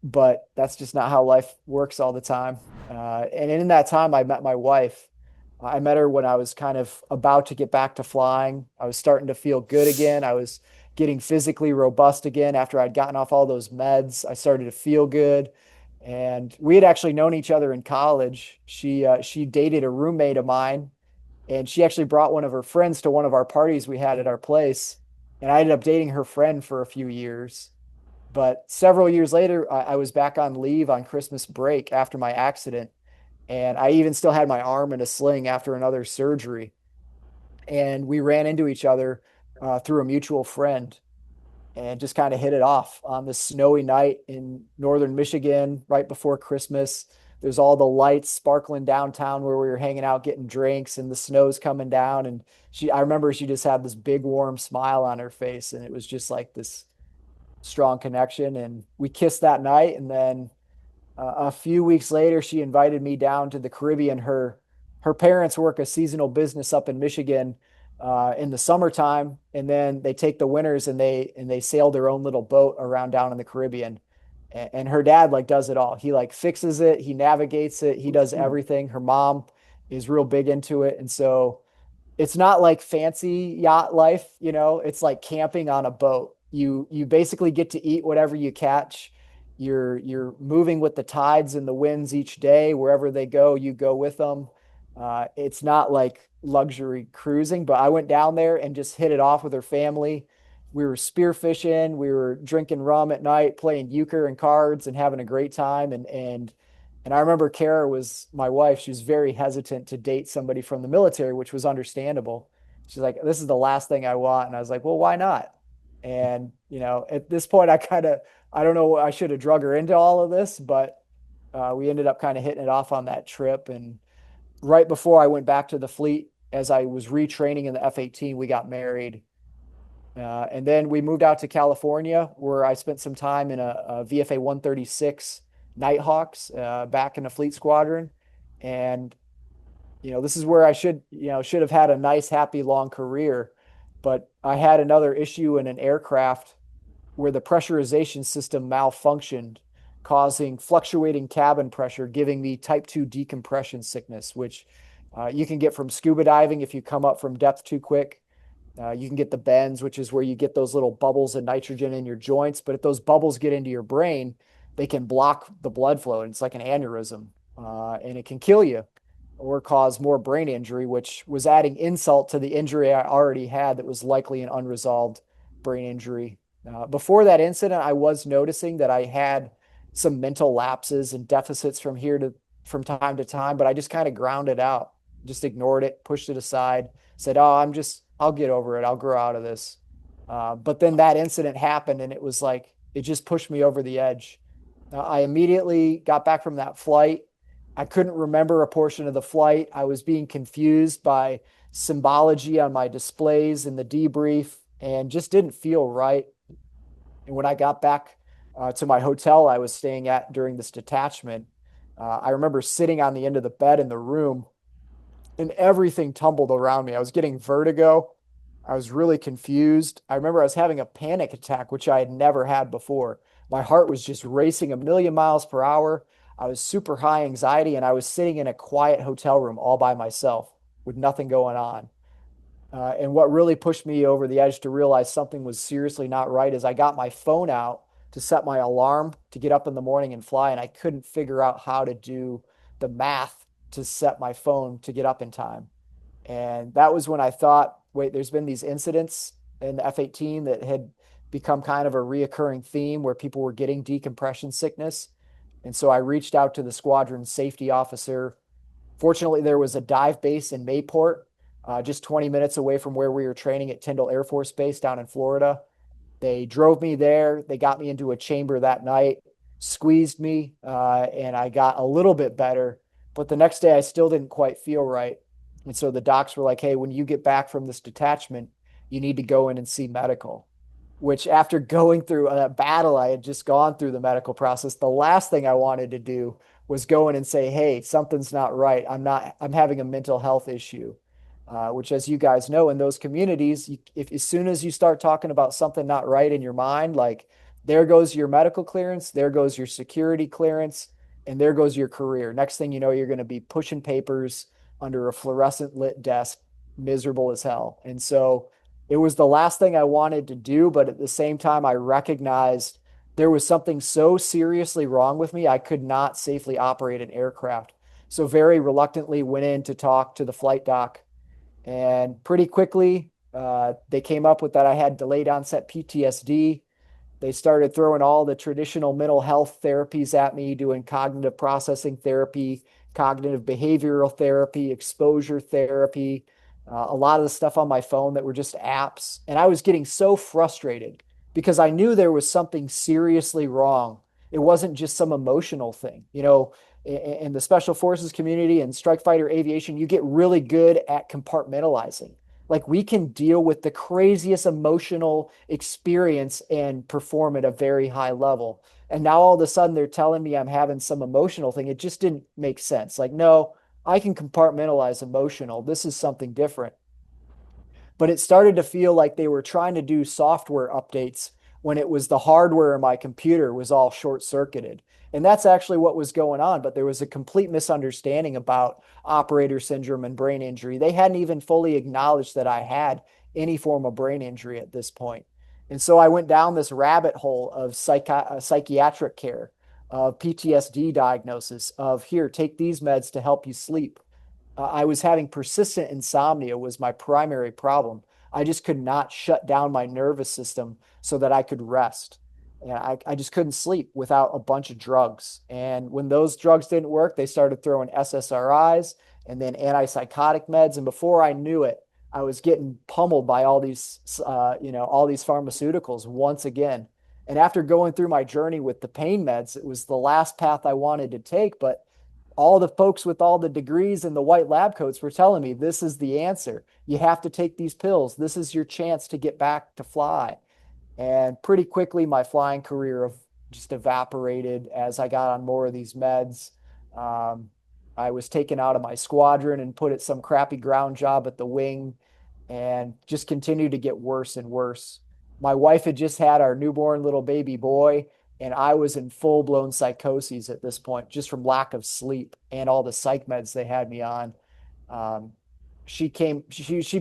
But that's just not how life works all the time. And in that time, I met my wife. I met her when I was kind of about to get back to flying. I was starting to feel good again. I was getting physically robust again after I'd gotten off all those meds. I started to feel good. And we had actually known each other in college. She dated a roommate of mine, and she actually brought one of her friends to one of our parties we had at our place. And I ended up dating her friend for a few years. But several years later, I was back on leave on Christmas break after my accident. And I even still had my arm in a sling after another surgery. And we ran into each other through a mutual friend and just kind of hit it off on this snowy night in northern Michigan right before Christmas. There's all the lights sparkling downtown where we were hanging out getting drinks and the snow's coming down. And I remember she just had this big warm smile on her face. And it was just like this strong connection. And we kissed that night. And then a few weeks later, she invited me down to the Caribbean. Her parents work a seasonal business up in Michigan in the summertime, and then they take the winters and they sail their own little boat around down in the Caribbean. And her dad like does it all. He like fixes it, he navigates it, he does everything. Her mom is real big into it, and so it's not like fancy yacht life, it's like camping on a boat. You basically get to eat whatever you catch. You're moving with the tides and the winds each day. Wherever they go, you go with them. It's not like luxury cruising, but I went down there and just hit it off with her family. We were spearfishing, we were drinking rum at night, playing euchre and cards and having a great time. And I remember Kara was my wife. She was very hesitant to date somebody from the military, which was understandable. She's like, this is the last thing I want. And I was like, well, why not? And, at this point, I don't know, I should have drug her into all of this, but we ended up kind of hitting it off on that trip. And right before I went back to the fleet, as I was retraining in the F-18, we got married. And then we moved out to California, where I spent some time in a VFA 136 Nighthawks back in the Fleet Squadron. And, this is where I should have had a nice, happy, long career. But I had another issue in an aircraft where the pressurization system malfunctioned, causing fluctuating cabin pressure, giving me type 2 decompression sickness, which you can get from scuba diving if you come up from depth too quick. You can get the bends, which is where you get those little bubbles of nitrogen in your joints. But if those bubbles get into your brain, they can block the blood flow, and it's like an aneurysm, and it can kill you or cause more brain injury, which was adding insult to the injury I already had that was likely an unresolved brain injury. Before that incident, I was noticing that I had some mental lapses and deficits from time to time, but I just kind of ground it out, just ignored it, pushed it aside, said, "Oh, I'll get over it. I'll grow out of this." But then that incident happened, and it was like it just pushed me over the edge. I immediately got back from that flight. I couldn't remember a portion of the flight. I was being confused by symbology on my displays in the debrief and just didn't feel right. And when I got back to my hotel I was staying at during this detachment, I remember sitting on the end of the bed in the room and everything tumbled around me. I was getting vertigo. I was really confused. I remember I was having a panic attack, which I had never had before. My heart was just racing a million miles per hour. I was super high anxiety, and I was sitting in a quiet hotel room all by myself with nothing going on. And what really pushed me over the edge to realize something was seriously not right is I got my phone out to set my alarm to get up in the morning and fly, and I couldn't figure out how to do the math to set my phone to get up in time. And that was when I thought, wait, there's been these incidents in the F-18 that had become kind of a reoccurring theme where people were getting decompression sickness. And so I reached out to the squadron safety officer. Fortunately, there was a dive base in Mayport, just 20 minutes away from where we were training at Tyndall Air Force Base down in Florida. They drove me there. They got me into a chamber that night, squeezed me, and I got a little bit better. But the next day, I still didn't quite feel right. And so the docs were like, "Hey, when you get back from this detachment, you need to go in and see medical." Which, after going through a battle, I had just gone through the medical process. The last thing I wanted to do was go in and say, "Hey, something's not right. I'm having a mental health issue." Which, as you guys know, in those communities, if as soon as you start talking about something not right in your mind, like there goes your medical clearance, there goes your security clearance, and there goes your career. Next thing you know, you're going to be pushing papers under a fluorescent lit desk, miserable as hell. And so it was the last thing I wanted to do, but at the same time, I recognized there was something so seriously wrong with me, I could not safely operate an aircraft. So very reluctantly went in to talk to the flight doc. And pretty quickly, they came up with that I had delayed onset PTSD. They started throwing all the traditional mental health therapies at me, doing cognitive processing therapy, cognitive behavioral therapy, exposure therapy, a lot of the stuff on my phone that were just apps. And I was getting so frustrated because I knew there was something seriously wrong. It wasn't just some emotional thing. In the special forces community and strike fighter aviation, you get really good at compartmentalizing. Like we can deal with the craziest emotional experience and perform at a very high level. And now all of a sudden they're telling me I'm having some emotional thing. It just didn't make sense. Like, no, I can compartmentalize emotional. This is something different. But it started to feel like they were trying to do software updates when it was the hardware in my computer was all short circuited. And that's actually what was going on. But there was a complete misunderstanding about operator syndrome and brain injury. They hadn't even fully acknowledged that I had any form of brain injury at this point. And so I went down this rabbit hole of psychiatric care, of PTSD diagnosis, of here, take these meds to help you sleep. I was having persistent insomnia was my primary problem. I just could not shut down my nervous system so that I could rest. And I just couldn't sleep without a bunch of drugs. And when those drugs didn't work, they started throwing SSRIs and then antipsychotic meds. And before I knew it, I was getting pummeled by all these pharmaceuticals once again. And after going through my journey with the pain meds, it was the last path I wanted to take. But all the folks with all the degrees and the white lab coats were telling me this is the answer. You have to take these pills. This is your chance to get back to fly. And pretty quickly, my flying career just evaporated as I got on more of these meds. Um, I was taken out of my squadron and put at some crappy ground job at the wing and just continued to get worse and worse. My wife had just had our newborn little baby boy, and I was in full blown psychosis at this point, just from lack of sleep and all the psych meds they had me on. Um, she'd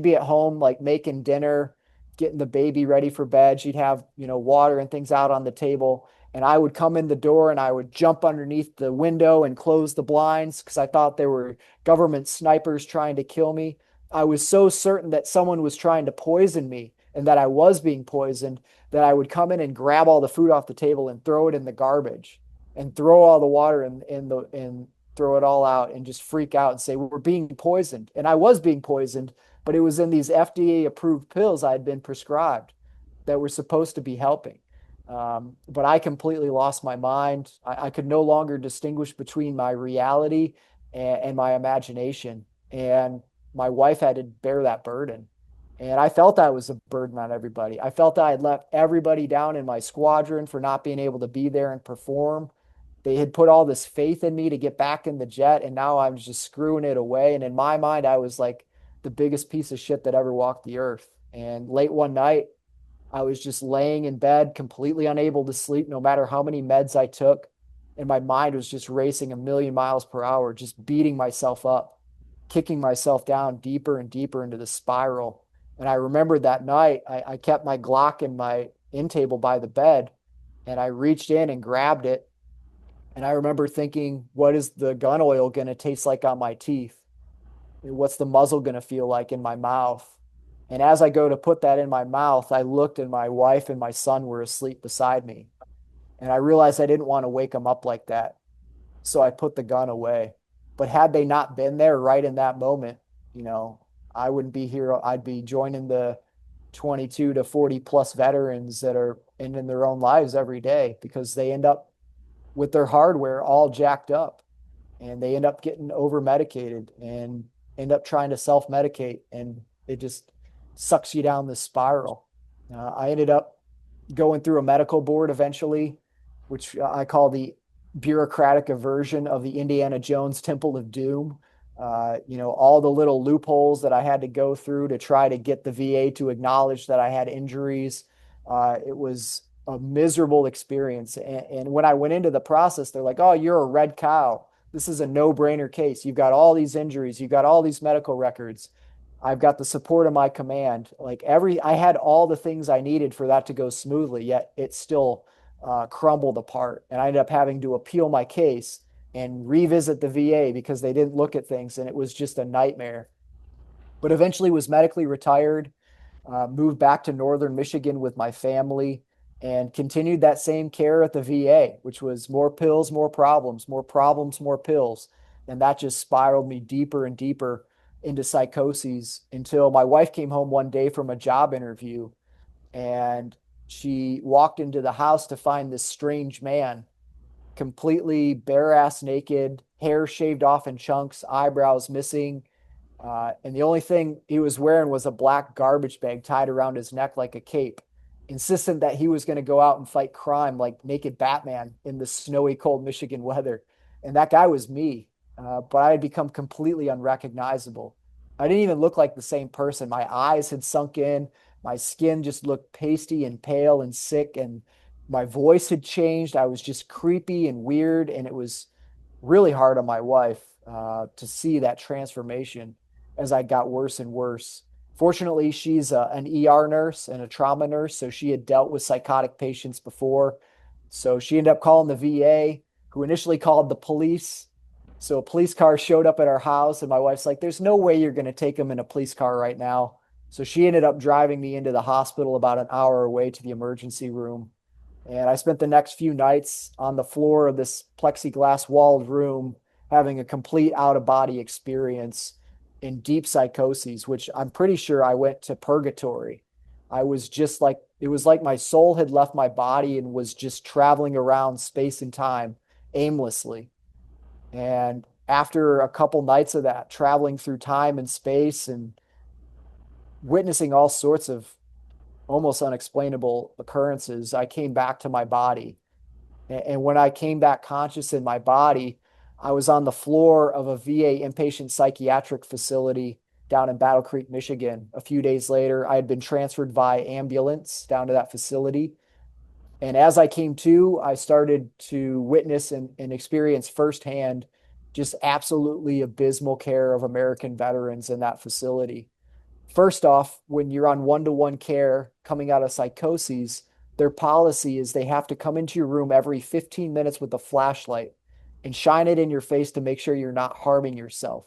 be at home, like making dinner, getting the baby ready for bed. She'd have, water and things out on the table. And I would come in the door and I would jump underneath the window and close the blinds because I thought there were government snipers trying to kill me. I was so certain that someone was trying to poison me and that I was being poisoned that I would come in and grab all the food off the table and throw it in the garbage and throw all the water in throw it all out and just freak out and say, we're being poisoned. And I was being poisoned, but it was in these FDA approved pills I had been prescribed that were supposed to be helping. But I completely lost my mind. I could no longer distinguish between my reality and my imagination. And my wife had to bear that burden. And I felt I was a burden on everybody. I felt I had left everybody down in my squadron for not being able to be there and perform. They had put all this faith in me to get back in the jet, and now I'm just screwing it away. And in my mind, I was like the biggest piece of shit that ever walked the earth. And late one night, I was just laying in bed, completely unable to sleep, no matter how many meds I took. And my mind was just racing a million miles per hour, just beating myself up, kicking myself down deeper and deeper into the spiral. And I remembered that night, I kept my Glock in my in table by the bed, and I reached in and grabbed it. And I remember thinking, what is the gun oil going to taste like on my teeth? What's the muzzle going to feel like in my mouth? And as I go to put that in my mouth, I looked and my wife and my son were asleep beside me. And I realized I didn't want to wake them up like that. So I put the gun away. But had they not been there right in that moment, I wouldn't be here. I'd be joining the 22 to 40 plus veterans that are ending their own lives every day because they end up with their hardware all jacked up and they end up getting over medicated and end up trying to self medicate. And it just sucks you down this spiral. I ended up going through a medical board eventually, which I call the bureaucratic version of the Indiana Jones Temple of Doom. All the little loopholes that I had to go through to try to get the VA to acknowledge that I had injuries. It was a miserable experience. And when I went into the process, they're like, oh, you're a red cow. This is a no-brainer case. You've got all these injuries. You've got all these medical records. I've got the support of my command. I had all the things I needed for that to go smoothly, yet it still crumbled apart. And I ended up having to appeal my case and revisit the VA because they didn't look at things, and it was just a nightmare. But eventually was medically retired, moved back to Northern Michigan with my family, and continued that same care at the VA, which was more pills, more problems, more problems, more pills. And that just spiraled me deeper and deeper into psychoses until my wife came home one day from a job interview and she walked into the house to find this strange man, completely bare ass naked, hair shaved off in chunks, eyebrows missing. And the only thing he was wearing was a black garbage bag tied around his neck like a cape, insistent that he was going to go out and fight crime like naked Batman in the snowy, cold Michigan weather. And that guy was me, but I had become completely unrecognizable. I didn't even look like the same person. My eyes had sunk in. My skin just looked pasty and pale and sick, and my voice had changed. I was just creepy and weird, and it was really hard on my wife to see that transformation as I got worse and worse. Fortunately, she's an ER nurse and a trauma nurse, so she had dealt with psychotic patients before. So she ended up calling the VA, who initially called the police. So a police car showed up at our house, and my wife's like, there's no way you're going to take him in a police car right now. So she ended up driving me into the hospital about an hour away to the emergency room. And I spent the next few nights on the floor of this plexiglass walled room having a complete out of body experience in deep psychoses, which I'm pretty sure I went to purgatory. I was just like, it was like my soul had left my body and was just traveling around space and time aimlessly. And after a couple nights of that, traveling through time and space and witnessing all sorts of almost unexplainable occurrences, I came back to my body. And when I came back conscious in my body, I was on the floor of a VA inpatient psychiatric facility down in Battle Creek, Michigan. A few days later, I had been transferred by ambulance down to that facility. And as I came to, I started to witness and experience firsthand just absolutely abysmal care of American veterans in that facility. First off, when you're on one-to-one care coming out of psychoses, their policy is they have to come into your room every 15 minutes with a flashlight and shine it in your face to make sure you're not harming yourself.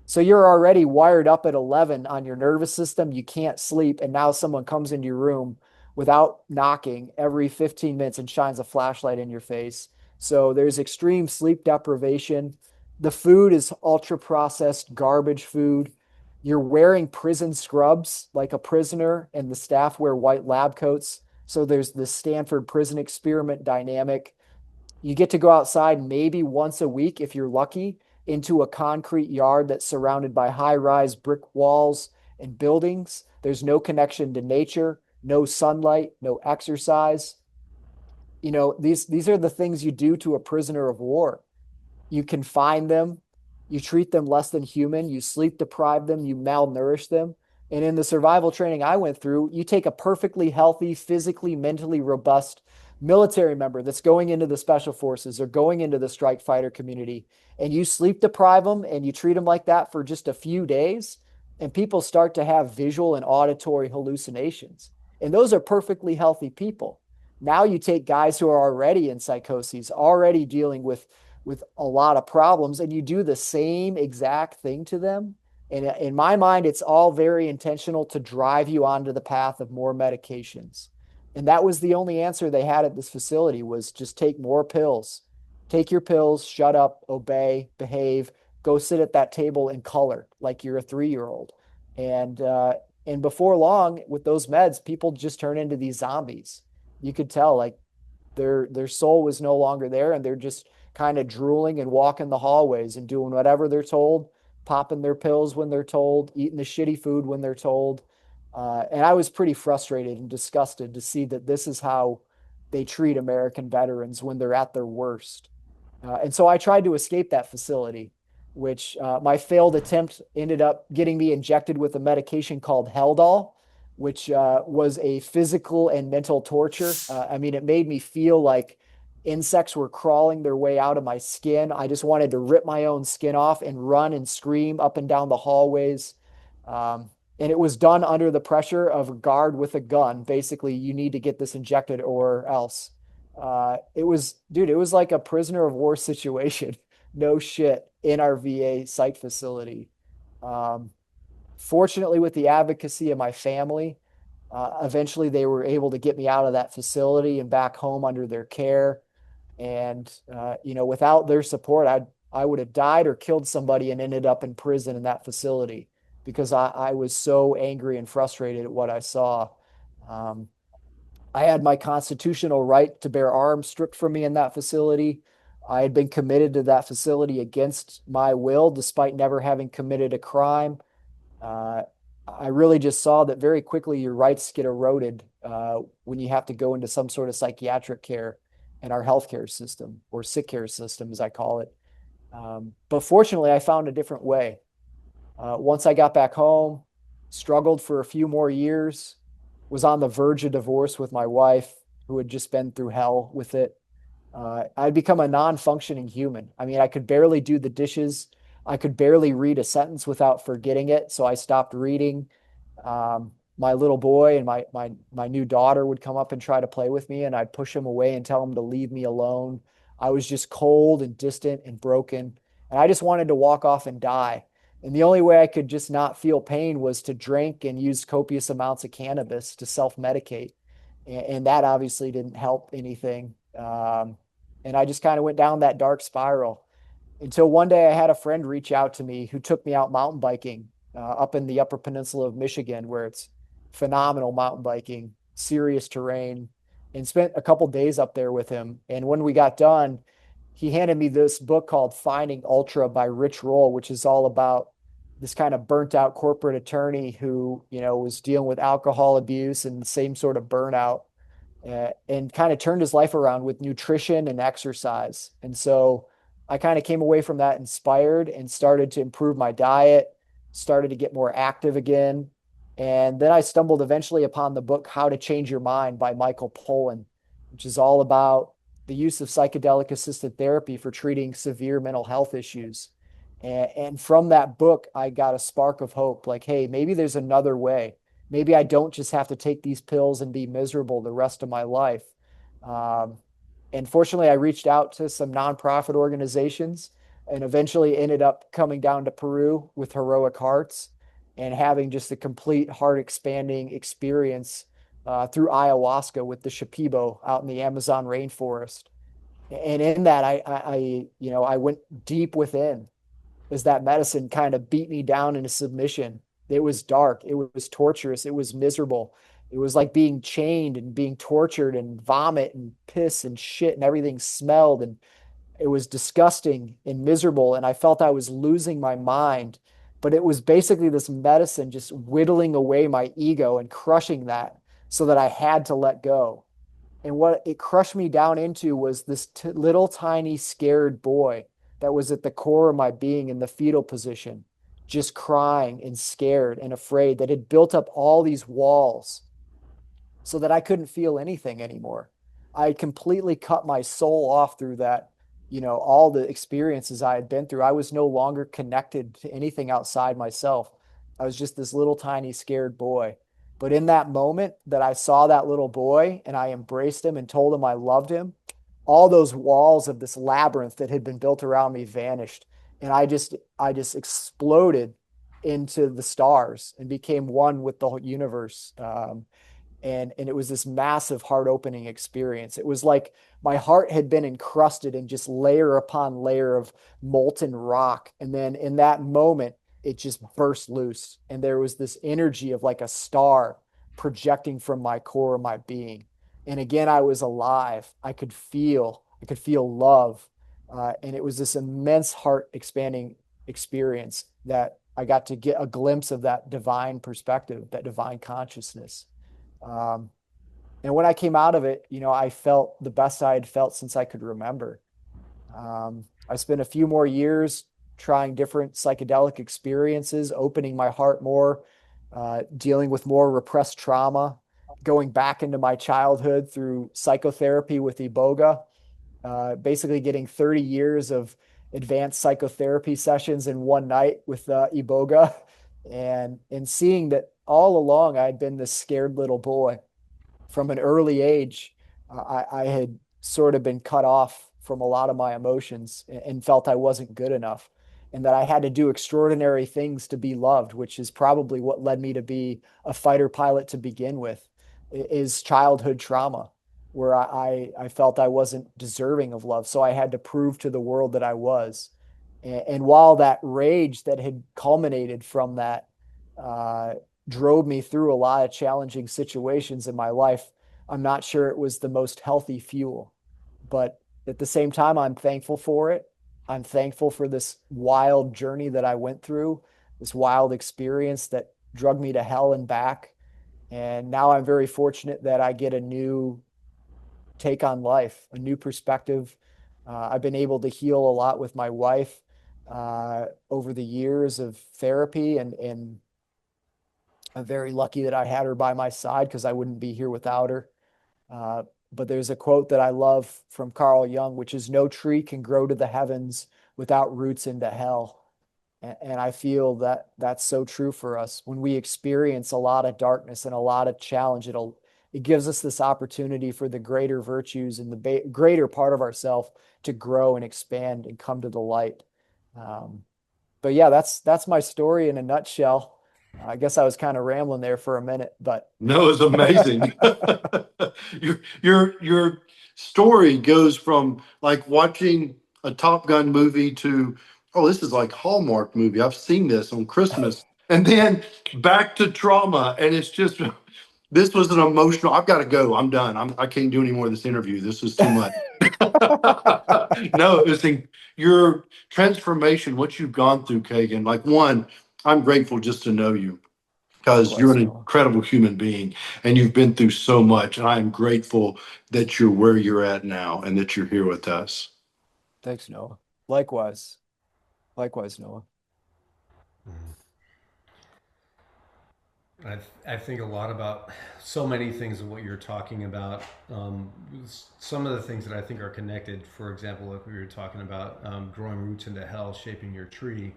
So you're already wired up at 11 on your nervous system. You can't sleep. And now someone comes into your room without knocking every 15 minutes and shines a flashlight in your face. So there's extreme sleep deprivation. The food is ultra processed garbage food. You're wearing prison scrubs like a prisoner, and the staff wear white lab coats. So there's the Stanford prison experiment dynamic. You get to go outside maybe once a week if you're lucky into a concrete yard that's surrounded by high-rise brick walls and buildings. There's no connection to nature, no sunlight, no exercise. These are the things you do to a prisoner of war. You confine them, you treat them less than human, you sleep deprive them, you malnourish them. And in the survival training I went through, you take a perfectly healthy, physically, mentally robust military member that's going into the special forces or going into the strike fighter community, and you sleep deprive them and you treat them like that for just a few days, and people start to have visual and auditory hallucinations. And those are perfectly healthy people. Now you take guys who are already in psychoses, already dealing with a lot of problems, and you do the same exact thing to them. And in my mind, it's all very intentional to drive you onto the path of more medications. And that was the only answer they had at this facility was just take more pills. Take your pills, shut up, obey, behave, go sit at that table and color like you're a 3-year-old. And before long, with those meds, people just turn into these zombies. You could tell like their soul was no longer there, and they're just kind of drooling and walking the hallways and doing whatever they're told, popping their pills when they're told, eating the shitty food when they're told. And I was pretty frustrated and disgusted to see that this is how they treat American veterans when they're at their worst. And so I tried to escape that facility, which my failed attempt ended up getting me injected with a medication called Haldol, which was a physical and mental torture. I mean, it made me feel like insects were crawling their way out of my skin. I just wanted to rip my own skin off and run and scream up and down the hallways. And it was done under the pressure of a guard with a gun. Basically, you need to get this injected or else. It was like a prisoner of war situation. No shit, in our VA psych facility. Um, Fortunately, with the advocacy of my family, eventually they were able to get me out of that facility and back home under their care. And without their support, I would have died or killed somebody and ended up in prison in that facility because I was so angry and frustrated at what I saw. Um, I had my constitutional right to bear arms stripped from me in that facility. I had been committed to that facility against my will, despite never having committed a crime. Uh, I really just saw that very quickly your rights get eroded when you have to go into some sort of psychiatric care in our healthcare system, or sick care system, as I call it. But fortunately, I found a different way. Once I got back home, struggled for a few more years, was on the verge of divorce with my wife, who had just been through hell with it. I'd become a non-functioning human. I mean, I could barely do the dishes. I could barely read a sentence without forgetting it. So I stopped reading. My little boy and my new daughter would come up and try to play with me, and I'd push them away and tell them to leave me alone. I was just cold and distant and broken, and I just wanted to walk off and die. And the only way I could just not feel pain was to drink and use copious amounts of cannabis to self-medicate. And that obviously didn't help anything. And I just kind of went down that dark spiral until one day I had a friend reach out to me who took me out mountain biking up in the Upper Peninsula of Michigan, where it's phenomenal mountain biking, serious terrain, and spent a couple days up there with him. And when we got done, he handed me this book called Finding Ultra by Rich Roll, which is all about this kind of burnt out corporate attorney who, was dealing with alcohol abuse and the same sort of burnout. and kind of turned his life around with nutrition and exercise. And so I kind of came away from that inspired and started to improve my diet, started to get more active again. And then I stumbled eventually upon the book How to Change Your Mind by Michael Pollan, which is all about the use of psychedelic assisted therapy for treating severe mental health issues. And from that book, I got a spark of hope like, hey, maybe there's another way. Maybe I don't just have to take these pills and be miserable the rest of my life. Um, and fortunately, I reached out to some nonprofit organizations and eventually ended up coming down to Peru with Heroic Hearts and having just a complete heart expanding experience through ayahuasca with the Shipibo out in the Amazon rainforest. And in that, I went deep within as that medicine kind of beat me down into submission. It was dark. It was torturous. It was miserable. It was like being chained and being tortured and vomit and piss and shit and everything smelled. And it was disgusting and miserable. And I felt I was losing my mind. But it was basically this medicine just whittling away my ego and crushing that so that I had to let go. And what it crushed me down into was this little tiny scared boy that was at the core of my being in the fetal position, just crying and scared and afraid that had built up all these walls so that I couldn't feel anything anymore. I had completely cut my soul off through that, all the experiences I had been through. I was no longer connected to anything outside myself. I was just this little tiny scared boy. But in that moment that I saw that little boy and I embraced him and told him I loved him, all those walls of this labyrinth that had been built around me vanished. And I just exploded into the stars and became one with the whole universe. And it was this massive heart opening experience. It was like my heart had been encrusted in just layer upon layer of molten rock, and then in that moment it just burst loose, and there was this energy of like a star projecting from my core of my being. And again, I was alive. I could feel love, and it was this immense heart expanding experience that I got to get a glimpse of that divine perspective, that divine consciousness. um, and when I came out of it, I felt the best I had felt since I could remember. I spent a few more years trying different psychedelic experiences, opening my heart more, dealing with more repressed trauma, going back into my childhood through psychotherapy with Iboga, basically getting 30 years of advanced psychotherapy sessions in one night with Iboga, and seeing that all along I had been this scared little boy from an early age. I had sort of been cut off from a lot of my emotions and felt I wasn't good enough, and that I had to do extraordinary things to be loved, which is probably what led me to be a fighter pilot to begin with, is childhood trauma, where I felt I wasn't deserving of love. So I had to prove to the world that I was. And while that rage that had culminated from that uh, drove me through a lot of challenging situations in my life, I'm not sure it was the most healthy fuel. But at the same time, I'm thankful for it. I'm thankful for this wild journey that I went through, this wild experience that drug me to hell and back. And now I'm very fortunate that I get a new take on life, a new perspective. I've been able to heal a lot with my wife over the years of therapy, and I'm very lucky that I had her by my side because I wouldn't be here without her. Uh, but there's a quote that I love from Carl Jung, which is, "No tree can grow to the heavens without roots into hell." And I feel that that's so true for us. When we experience a lot of darkness and a lot of challenge, it gives us this opportunity for the greater virtues and the greater part of ourselves to grow and expand and come to the light. Um, but yeah, that's my story in a nutshell. I guess I was kind of rambling there for a minute, but No, it's amazing. Your story goes from like watching a Top Gun movie to, oh, this is like Hallmark movie. I've seen this on Christmas. And then back to trauma. And it's just this was an emotional. I've got to go. I'm done. I can't do any more of this interview. This was too much. No, your transformation, what you've gone through, Kagan. Like, one, I'm grateful just to know you. because you're Likewise, an Noah. incredible human being and you've been through so much. And I'm grateful that you're where you're at now and that you're here with us. Thanks, Noah. Likewise. Likewise, Noah. I think a lot about so many things of what you're talking about. Some of the things that I think are connected, for example, like we were talking about growing roots into hell, shaping your tree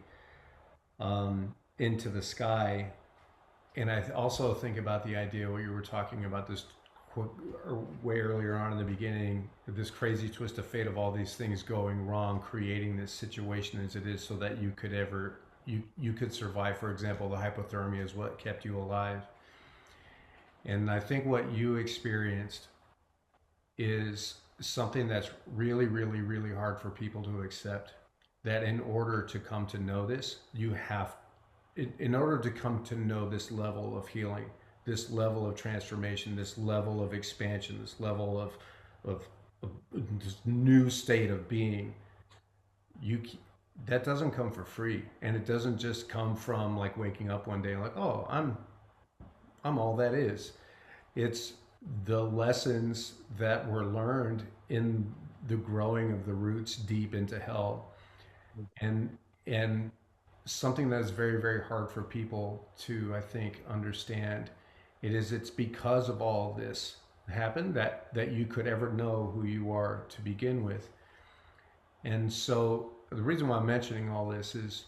into the sky. And I also think about the idea what you were talking about this quote way earlier on in the beginning, this crazy twist of fate of all these things going wrong, creating this situation as it is so that you could survive. For example, the hypothermia is what kept you alive. And I think what you experienced is something that's really, really, really hard for people to accept. That in order to come to know this, in order to come to know this level of healing, this level of transformation, this level of expansion, this level of this new state of being, you that doesn't come for free, and it doesn't just come from like waking up one day and like, oh, I'm all that is. It's the lessons that were learned in the growing of the roots deep into hell, and something that is very, very hard for people to, I think, understand. It's because of all this happened that you could ever know who you are to begin with. And so the reason why I'm mentioning all this is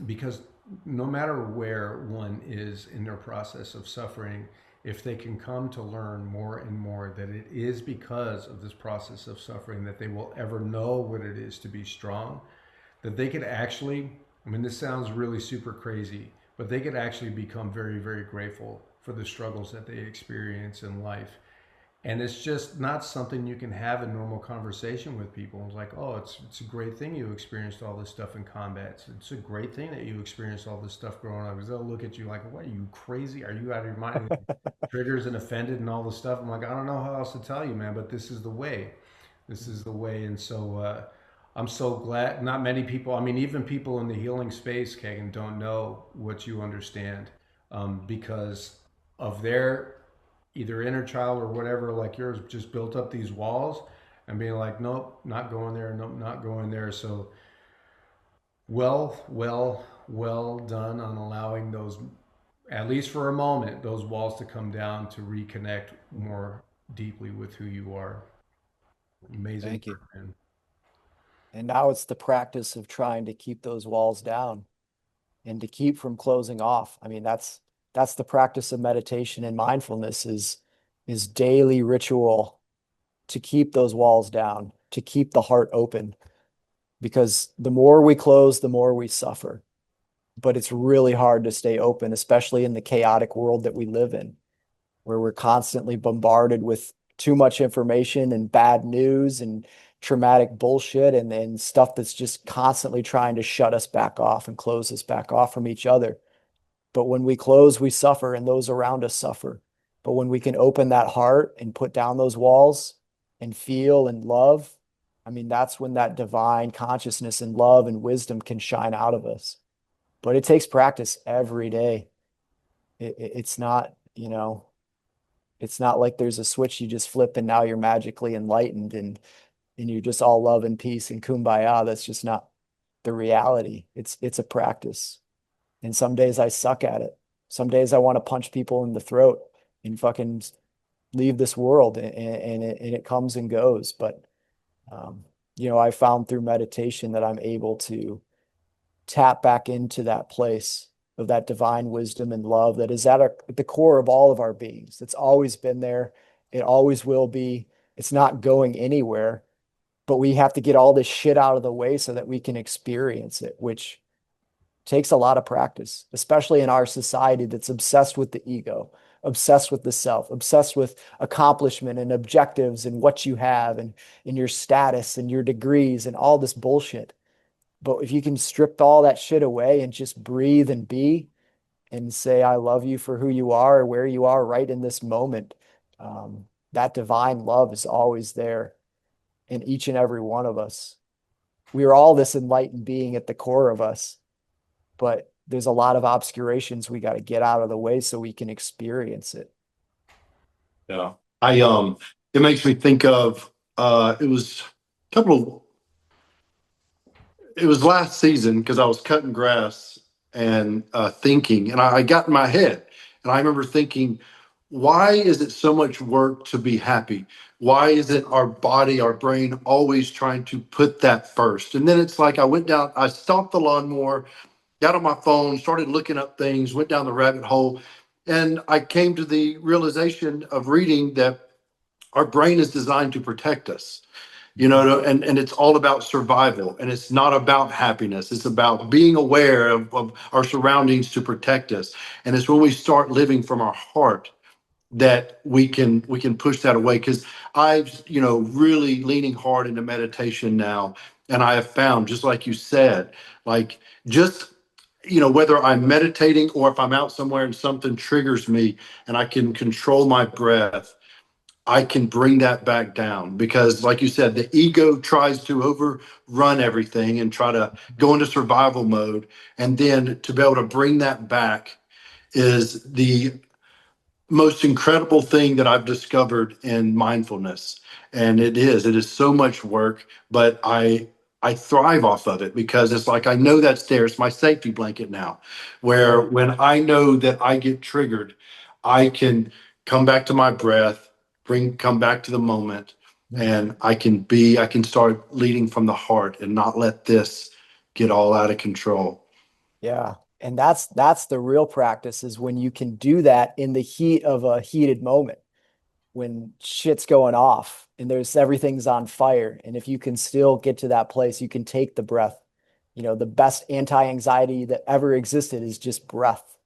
because no matter where one is in their process of suffering, if they can come to learn more and more that it is because of this process of suffering that they will ever know what it is to be strong, that they could actually, I mean, this sounds really super crazy, but they could actually become very, very grateful for the struggles that they experience in life. And it's just not something you can have a normal conversation with people. It's like, oh, it's a great thing you experienced all this stuff in combat. It's a great thing that you experienced all this stuff growing up. Because they'll look at you like, what, are you crazy? Are you out of your mind? Triggers and offended and all this stuff. I'm like, I don't know how else to tell you, man, but this is the way. This is the way. And so I'm so glad not many people, I mean, even people in the healing space, Kegan, don't know what you understand because of their either inner child or whatever, like yours, just built up these walls and being like, nope, not going there, nope, not going there. So well done on allowing those, at least for a moment, those walls to come down to reconnect more deeply with who you are. Amazing Thank you. work, man. And now it's the practice of trying to keep those walls down and to keep from closing off. I mean, that's the practice of meditation and mindfulness is daily ritual to keep those walls down, to keep the heart open. Because the more we close, the more we suffer. But it's really hard to stay open, especially in the chaotic world that we live in, where we're constantly bombarded with too much information and bad news and traumatic bullshit and stuff that's just constantly trying to shut us back off and close us back off from each other. But when we close, we suffer and those around us suffer. But when we can open that heart and put down those walls and feel and love, I mean, that's when that divine consciousness and love and wisdom can shine out of us. But it takes practice every day. It's not, it's not like there's a switch you just flip and now you're magically enlightened and you're just all love and peace and kumbaya. That's just not the reality. It's a practice. And some days I suck at it. Some days I want to punch people in the throat and fucking leave this world and it comes and goes. But, I found through meditation that I'm able to tap back into that place of that divine wisdom and love that is at the core of all of our beings. It's always been there. It always will be. It's not going anywhere, but we have to get all this shit out of the way so that we can experience it, which takes a lot of practice, especially in our society that's obsessed with the ego, obsessed with the self, obsessed with accomplishment and objectives and what you have and your status and your degrees and all this bullshit. But if you can strip all that shit away and just breathe and be and say, I love you for who you are, or where you are right in this moment, that divine love is always there in each and every one of us. We are all this enlightened being at the core of us, but there's a lot of obscurations we got to get out of the way so we can experience it. Yeah. It makes me think of, it was a couple it was last season because I was cutting grass and thinking, and I got in my head, and I remember thinking, why is it so much work to be happy? Why is it our body, our brain always trying to put that first? And then it's like I went down, I stopped the lawnmower, got on my phone, started looking up things, went down the rabbit hole, and I came to the realization of reading that our brain is designed to protect us, and it's all about survival, and it's not about happiness. It's about being aware of our surroundings to protect us. And it's when we start living from our heart that we can push that away. Because I've really leaning hard into meditation now, and I have found, just like you said, like, just whether I'm meditating or if I'm out somewhere and something triggers me and I can control my breath, I can bring that back down. Because like you said, the ego tries to overrun everything and try to go into survival mode. And then to be able to bring that back is the most incredible thing that I've discovered in mindfulness. And it is so much work, but I thrive off of it because it's like I know that's there. It's my safety blanket now, where Right. when I know that I get triggered, I can come back to my breath, come back to the moment, and I can start leading from the heart and not let this get all out of control. Yeah. And that's the real practice, is when you can do that in the heat of a heated moment, when shit's going off and everything's on fire. And if you can still get to that place, you can take the breath. The best anti-anxiety that ever existed is just breath.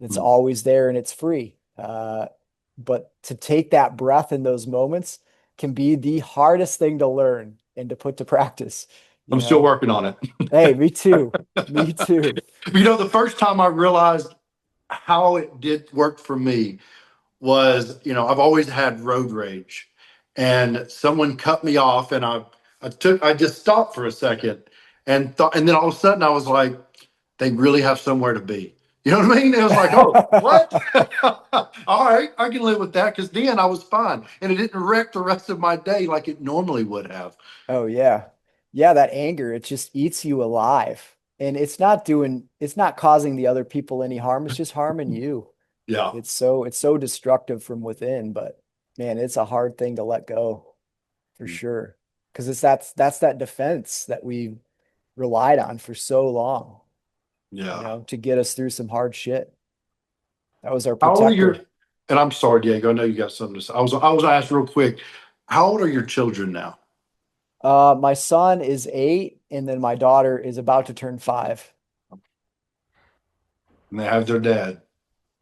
It's Mm. always there and it's free. But to take that breath in those moments can be the hardest thing to learn and to put to practice, you I'm still know? working on it. Hey, me too. Me too. The first time I realized how it did work for me was, I've always had road rage, and someone cut me off, and I just stopped for a second and thought, and then all of a sudden I was like, they really have somewhere to be. You know what I mean? It was like, oh, what? All right, I can live with that, because then I was fine, and it didn't wreck the rest of my day like it normally would have. Oh yeah. Yeah, that anger, it just eats you alive. And it's not causing the other people any harm. It's just harming you. Yeah. It's so destructive from within, but man, it's a hard thing to let go for sure. Because that's that defense that we relied on for so long, Yeah. to get us through some hard shit. That was our How old are your, protector. and I'm sorry, Diego, I know you got something to say. I was asked real quick, how old are your children now? My son is 8, and then my daughter is about to turn 5. And they have their dad.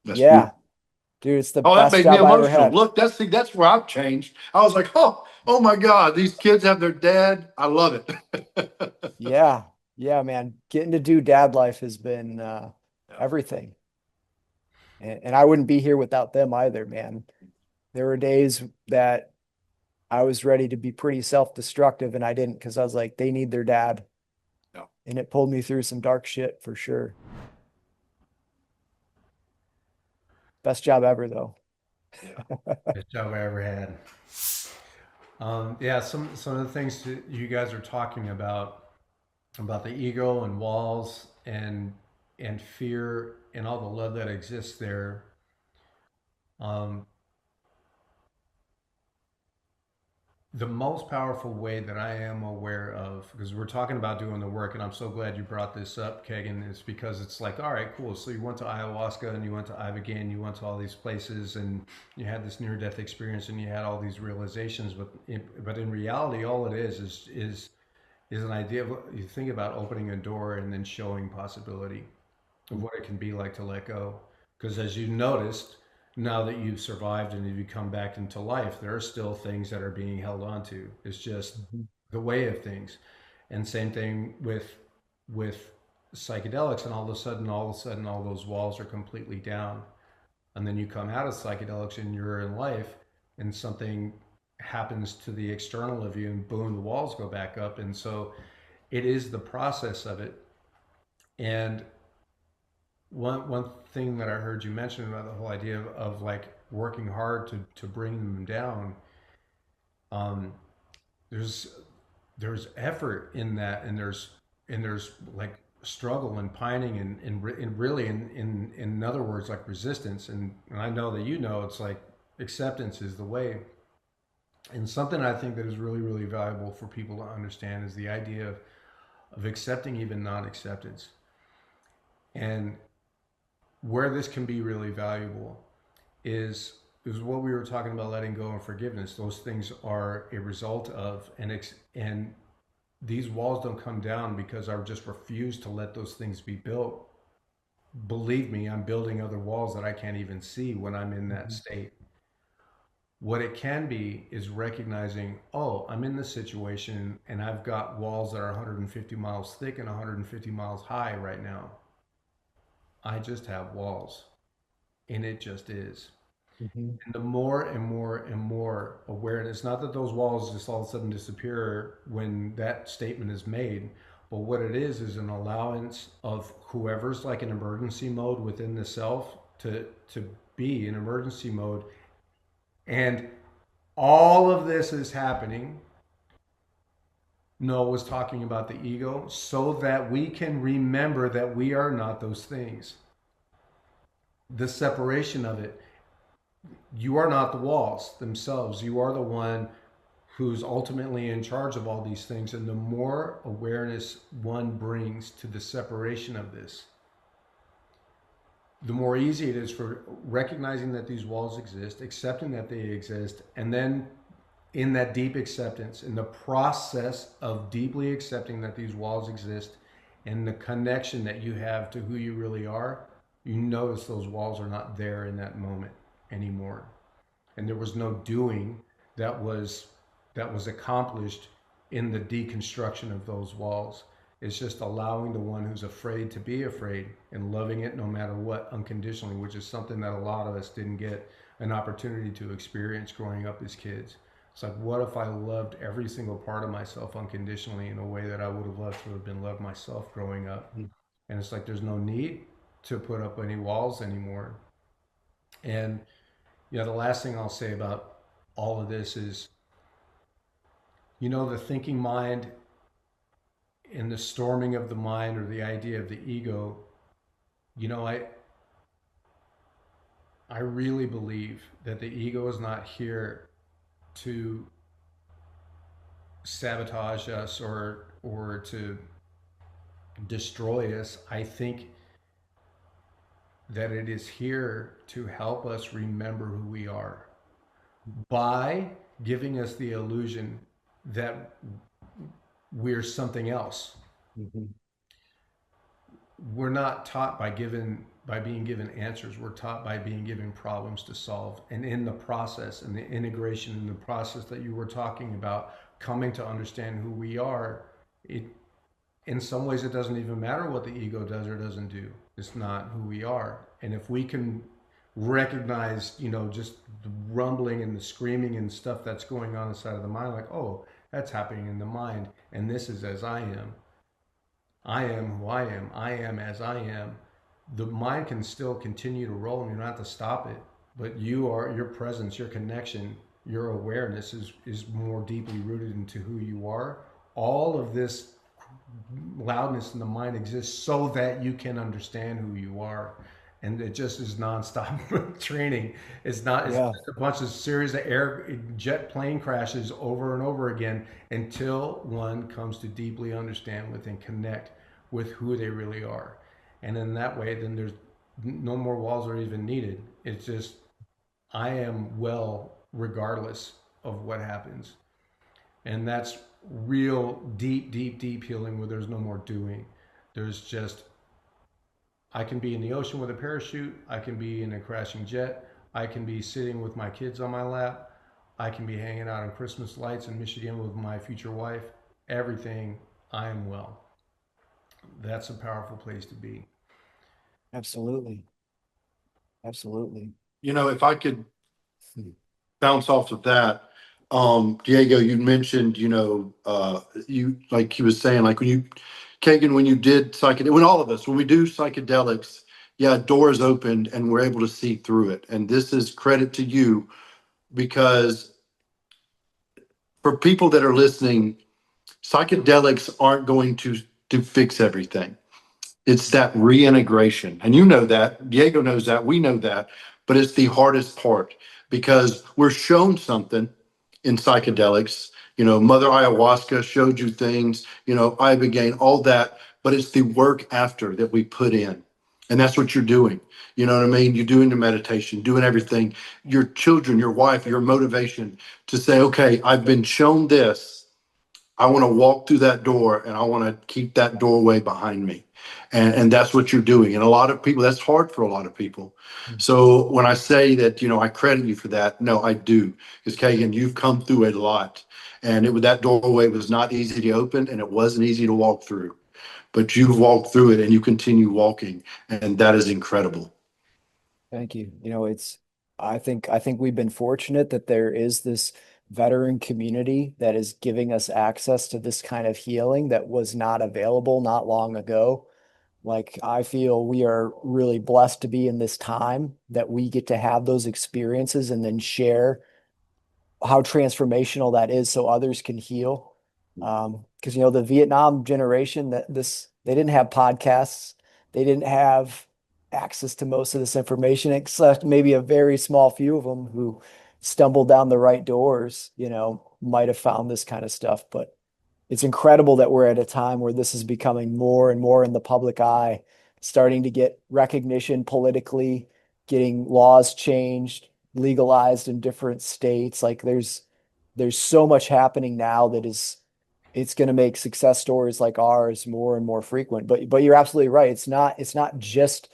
That's Yeah, beautiful. dude, it's the Oh, that best made me job I ever emotional. had. Look, that's where I've changed. I was like, oh my God, these kids have their dad. I love it. Yeah, yeah, man. Getting to do dad life has been Yeah. everything. And I wouldn't be here without them either, man. There were days that I was ready to be pretty self-destructive and I didn't, because I was like, they need their dad. Yeah. And it pulled me through some dark shit for sure. Best job ever though. Yeah. Best job I ever had. Yeah, some of the things that you guys are talking about the ego and walls and fear and all the love that exists there. Um, the most powerful way that I am aware of, because we're talking about doing the work, and I'm so glad you brought this up, Kegan, is because it's like, all right, cool. So you went to ayahuasca and you went to Ibogaine, you went to all these places, and you had this near-death experience, and you had all these realizations. But in reality, all it is an idea of, you think about opening a door and then showing possibility of what it can be like to let go. Because as you noticed, now that you've survived and you've come back into life, there are still things that are being held on to. It's just Mhm. the way of things. And same thing with psychedelics, and all of a sudden all those walls are completely down. And then you come out of psychedelics and you're in life, and something happens to the external of you, and boom, the walls go back up. And so it is the process of it. And one thing that I heard you mention about the whole idea of like working hard to bring them down. Um, there's there's effort in that, and there's like struggle and pining and really in other words like resistance, and I know that it's like acceptance is the way. And something I think that is really valuable for people to understand is the idea of accepting even non-acceptance, and where this can be really valuable is what we were talking about, letting go and forgiveness. Those things are a result of, and these walls don't come down because I just refuse to let those things be built. Believe me, I'm building other walls that I can't even see when I'm in that state. What it can be is recognizing, oh, I'm in this situation and I've got walls that are 150 miles thick and 150 miles high right now. I just have walls, and it just is. Mm-hmm. And the more and more awareness, not that those walls just all of a sudden disappear when that statement is made, but what it is an allowance of whoever's like in emergency mode within the self to be in emergency mode. And all of this is happening. Noah was talking about the ego, so that we can remember that we are not those things. The separation of it. You are not the walls themselves. You are the one who's ultimately in charge of all these things. And the more awareness one brings to the separation of this, the more easy it is for recognizing that these walls exist, accepting that they exist, and then in that deep acceptance, in the process of deeply accepting that these walls exist and the connection that you have to who you really are, you notice those walls are not there in that moment anymore. And there was no doing that was accomplished in the deconstruction of those walls. It's just allowing the one who's afraid to be afraid and loving it no matter what, unconditionally, which is something that a lot of us didn't get an opportunity to experience growing up as kids. It's like, what if I loved every single part of myself unconditionally in a way that I would have loved to have been loved myself growing up? And it's like, there's no need to put up any walls anymore. And the last thing I'll say about all of this is, the thinking mind and the storming of the mind, or the idea of the ego, I really believe that the ego is not here to sabotage us or to destroy us. I think that it is here to help us remember who we are by giving us the illusion that we're something else. Mm-hmm. We're not taught by being given answers. We're taught by being given problems to solve. And in the process, and the integration in the process that you were talking about, coming to understand who we are, in some ways it doesn't even matter what the ego does or doesn't do. It's not who we are. And if we can recognize, just the rumbling and the screaming and stuff that's going on inside of the mind, like, oh, that's happening in the mind, and this is as I am. I am who I am. I am as I am. The mind can still continue to roll, and you don't have to stop it. But your presence, your connection, your awareness is more deeply rooted into who you are. All of this loudness in the mind exists so that you can understand who you are. And it just is nonstop training. It's not it's just a bunch of series of jet plane crashes over and over again until one comes to deeply understand with and connect with who they really are. And in that way, then there's no more walls are even needed. It's just, I am well regardless of what happens. And that's real deep healing, where there's no more doing. There's just, I can be in the ocean with a parachute. I can be in a crashing jet. I can be sitting with my kids on my lap. I can be hanging out in Christmas lights in Michigan with my future wife. Everything, I am well. That's a powerful place to be. Absolutely. If I could bounce off of that, Diego, you mentioned, you, like he was saying, like when you, Kegan, when you did when all of us, when we do psychedelics, yeah, doors opened and we're able to see through it. And this is credit to you, because for people that are listening, psychedelics aren't going to fix everything. It's that reintegration. And you know that. Diego knows that. We know that. But it's the hardest part, because we're shown something in psychedelics. Mother Ayahuasca showed you things, Ibogaine, all that. But it's the work after that we put in. And that's what you're doing. You know what I mean? You're doing the meditation, doing everything. Your children, your wife, your motivation to say, okay, I've been shown this. I want to walk through that door, and I want to keep that doorway behind me. And that's what you're doing. And a lot of people, that's hard for a lot of people. So when I say that, I credit you for that, no, I do. Because Kegan, you've come through a lot. And that doorway was not easy to open, and it wasn't easy to walk through. But you've walked through it, and you continue walking. And that is incredible. Thank you. I think we've been fortunate that there is this veteran community that is giving us access to this kind of healing that was not available not long ago. Like, I feel we are really blessed to be in this time that we get to have those experiences and then share how transformational that is so others can heal. Because the Vietnam generation, they didn't have podcasts, they didn't have access to most of this information, except maybe a very small few of them who stumbled down the right doors, might have found this kind of stuff. But it's incredible that we're at a time where this is becoming more and more in the public eye, starting to get recognition politically, getting laws changed, legalized in different states. Like, there's so much happening now that it's going to make success stories like ours more and more frequent. But you're absolutely right. It's not just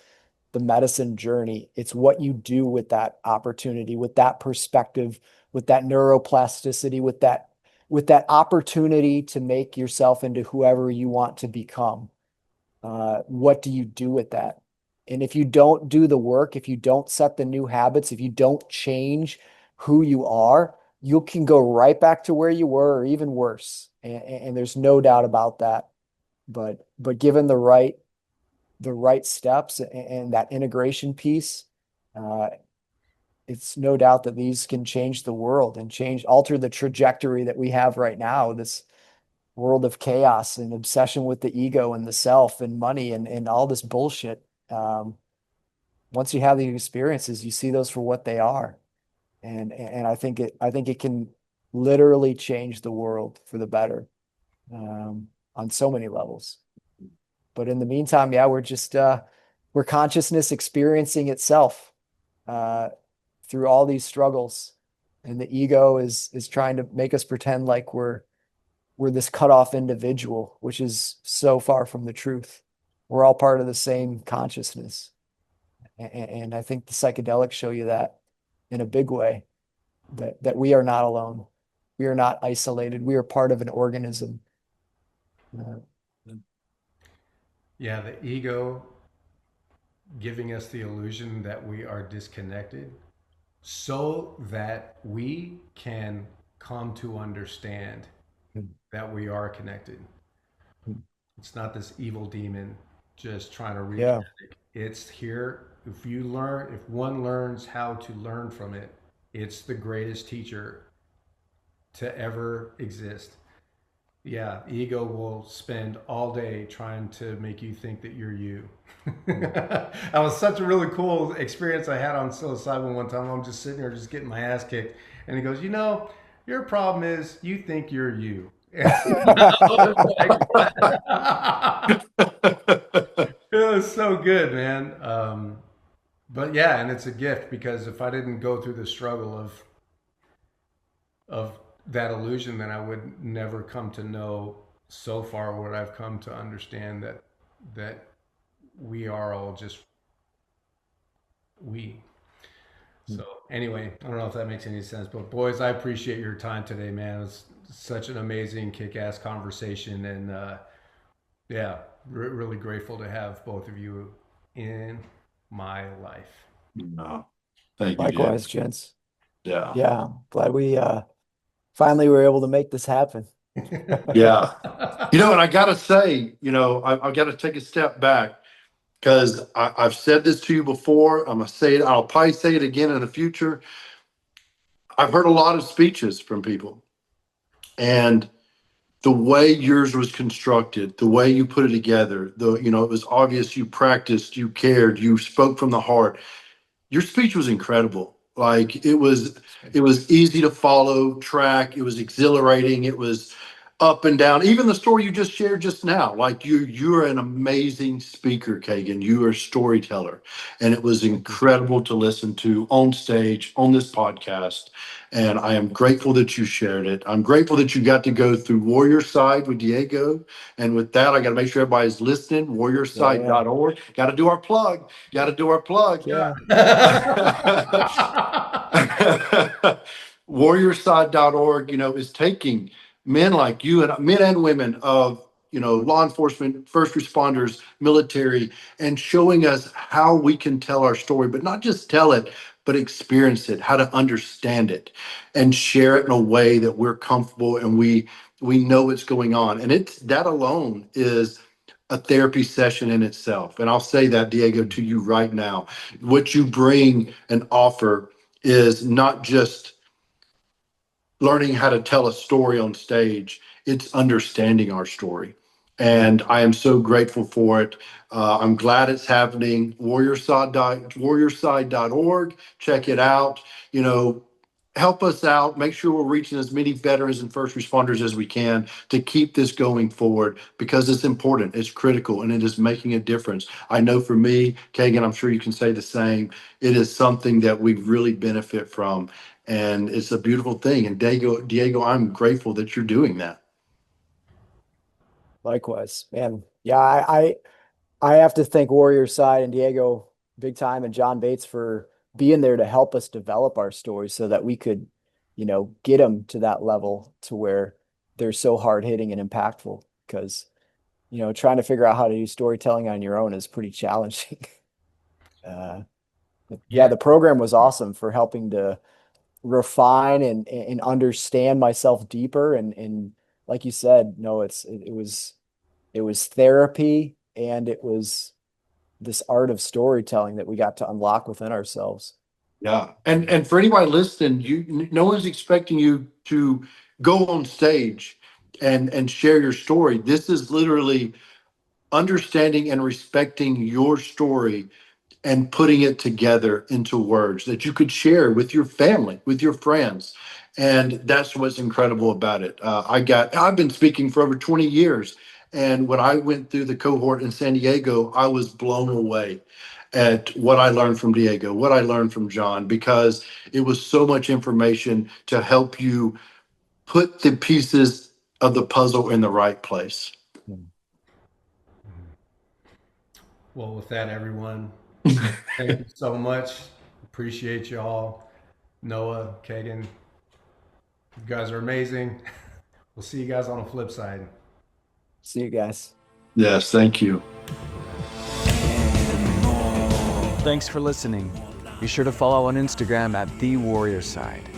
the medicine journey. It's what you do with that opportunity, with that perspective, with that neuroplasticity, with that opportunity to make yourself into whoever you want to become. What do you do with that? And if you don't do the work, if you don't set the new habits, if you don't change who you are, you can go right back to where you were, or even worse. And there's no doubt about that. But given the right steps and that integration piece, uh, it's no doubt that these can change the world and alter the trajectory that we have right now, this world of chaos and obsession with the ego and the self and money and all this bullshit. Once you have these experiences, you see those for what they are. And I think it can literally change the world for the better, on so many levels. But in the meantime, yeah, we're consciousness experiencing itself through all these struggles, and the ego is trying to make us pretend like we're this cut off individual, which is so far from the truth. We're all part of the same consciousness, and I think the psychedelics show you that in a big way, that we are not alone, we are not isolated, we are part of an organism. Uh, Yeah, the ego giving us the illusion that we are disconnected so that we can come to understand that we are connected. It's not this evil demon just trying to wreak yeah. havoc. It's here. If one learns how to learn from it, it's the greatest teacher to ever exist. Yeah, ego will spend all day trying to make you think that you're you. That was such a really cool experience I had on psilocybin one time. I'm just sitting there just getting my ass kicked. And he goes, your problem is you think you're you. It was so good, man. But yeah, and it's a gift, because if I didn't go through the struggle of that illusion, then I would never come to know so far what I've come to understand, that we are all just we. So anyway, I don't know if that makes any sense, but boys, I appreciate your time today, man. It's such an amazing, kick-ass conversation, and yeah, really grateful to have both of you in my life. No, thank you, Jim. Likewise, gents. Yeah. Yeah, glad we finally were able to make this happen. Yeah. And I got to say, I've got to take a step back. because I've said this to you before. I'm gonna say it. I'll probably say it again in the future. I've heard a lot of speeches from people, and the way yours was constructed, the way you put it together, it was obvious you practiced, you cared, you spoke from the heart. Your speech was incredible. Like it was easy to follow, track. It was exhilarating. It was up and down. Even the story you just shared just now, like you're an amazing speaker, Kegan. You are a storyteller, and it was incredible to listen to on stage on this podcast. And I am grateful that you shared it. I'm grateful that you got to go through Warrior Side with Diego. And with that, I got to make sure everybody's listening. Warriorside.org. Got to do our plug. Got to do our plug. Yeah. Warriorside.org, is taking men like you and men and women of, law enforcement, first responders, military, and showing us how we can tell our story, but not just tell it, but experience it, how to understand it and share it in a way that we're comfortable and we know what's going on. And it's that alone is a therapy session in itself. And I'll say that, Diego, to you right now. What you bring and offer is not just learning how to tell a story on stage, it's understanding our story. And I am so grateful for it. I'm glad it's happening. Warriorside.org. Check it out. Help us out. Make sure we're reaching as many veterans and first responders as we can to keep this going forward, because it's important, it's critical, and it is making a difference. I know for me, Kegan, I'm sure you can say the same. It is something that we really benefit from, and it's a beautiful thing. And Diego, I'm grateful that you're doing that. Likewise, man. Yeah, I have to thank Warrior Side and Diego big time, and John Bates for being there to help us develop our stories so that we could, get them to that level to where they're so hard hitting and impactful. Because, trying to figure out how to do storytelling on your own is pretty challenging. Yeah, the program was awesome for helping to refine and understand myself deeper. And like you said, no, it was therapy, and it was this art of storytelling that we got to unlock within ourselves. Yeah. And for anybody listening, no one's expecting you to go on stage and share your story. This is literally understanding and respecting your story and putting it together into words that you could share with your family, with your friends. And that's what's incredible about it. I've been speaking for over 20 years. And when I went through the cohort in San Diego, I was blown away at what I learned from Diego, what I learned from John, because it was so much information to help you put the pieces of the puzzle in the right place. Well, with that, everyone, thank you so much. Appreciate you all. Noah, Kegan, you guys are amazing. We'll see you guys on the flip side. See you guys. Yes, thank you. Thanks for listening. Be sure to follow on Instagram at The Warrior Side.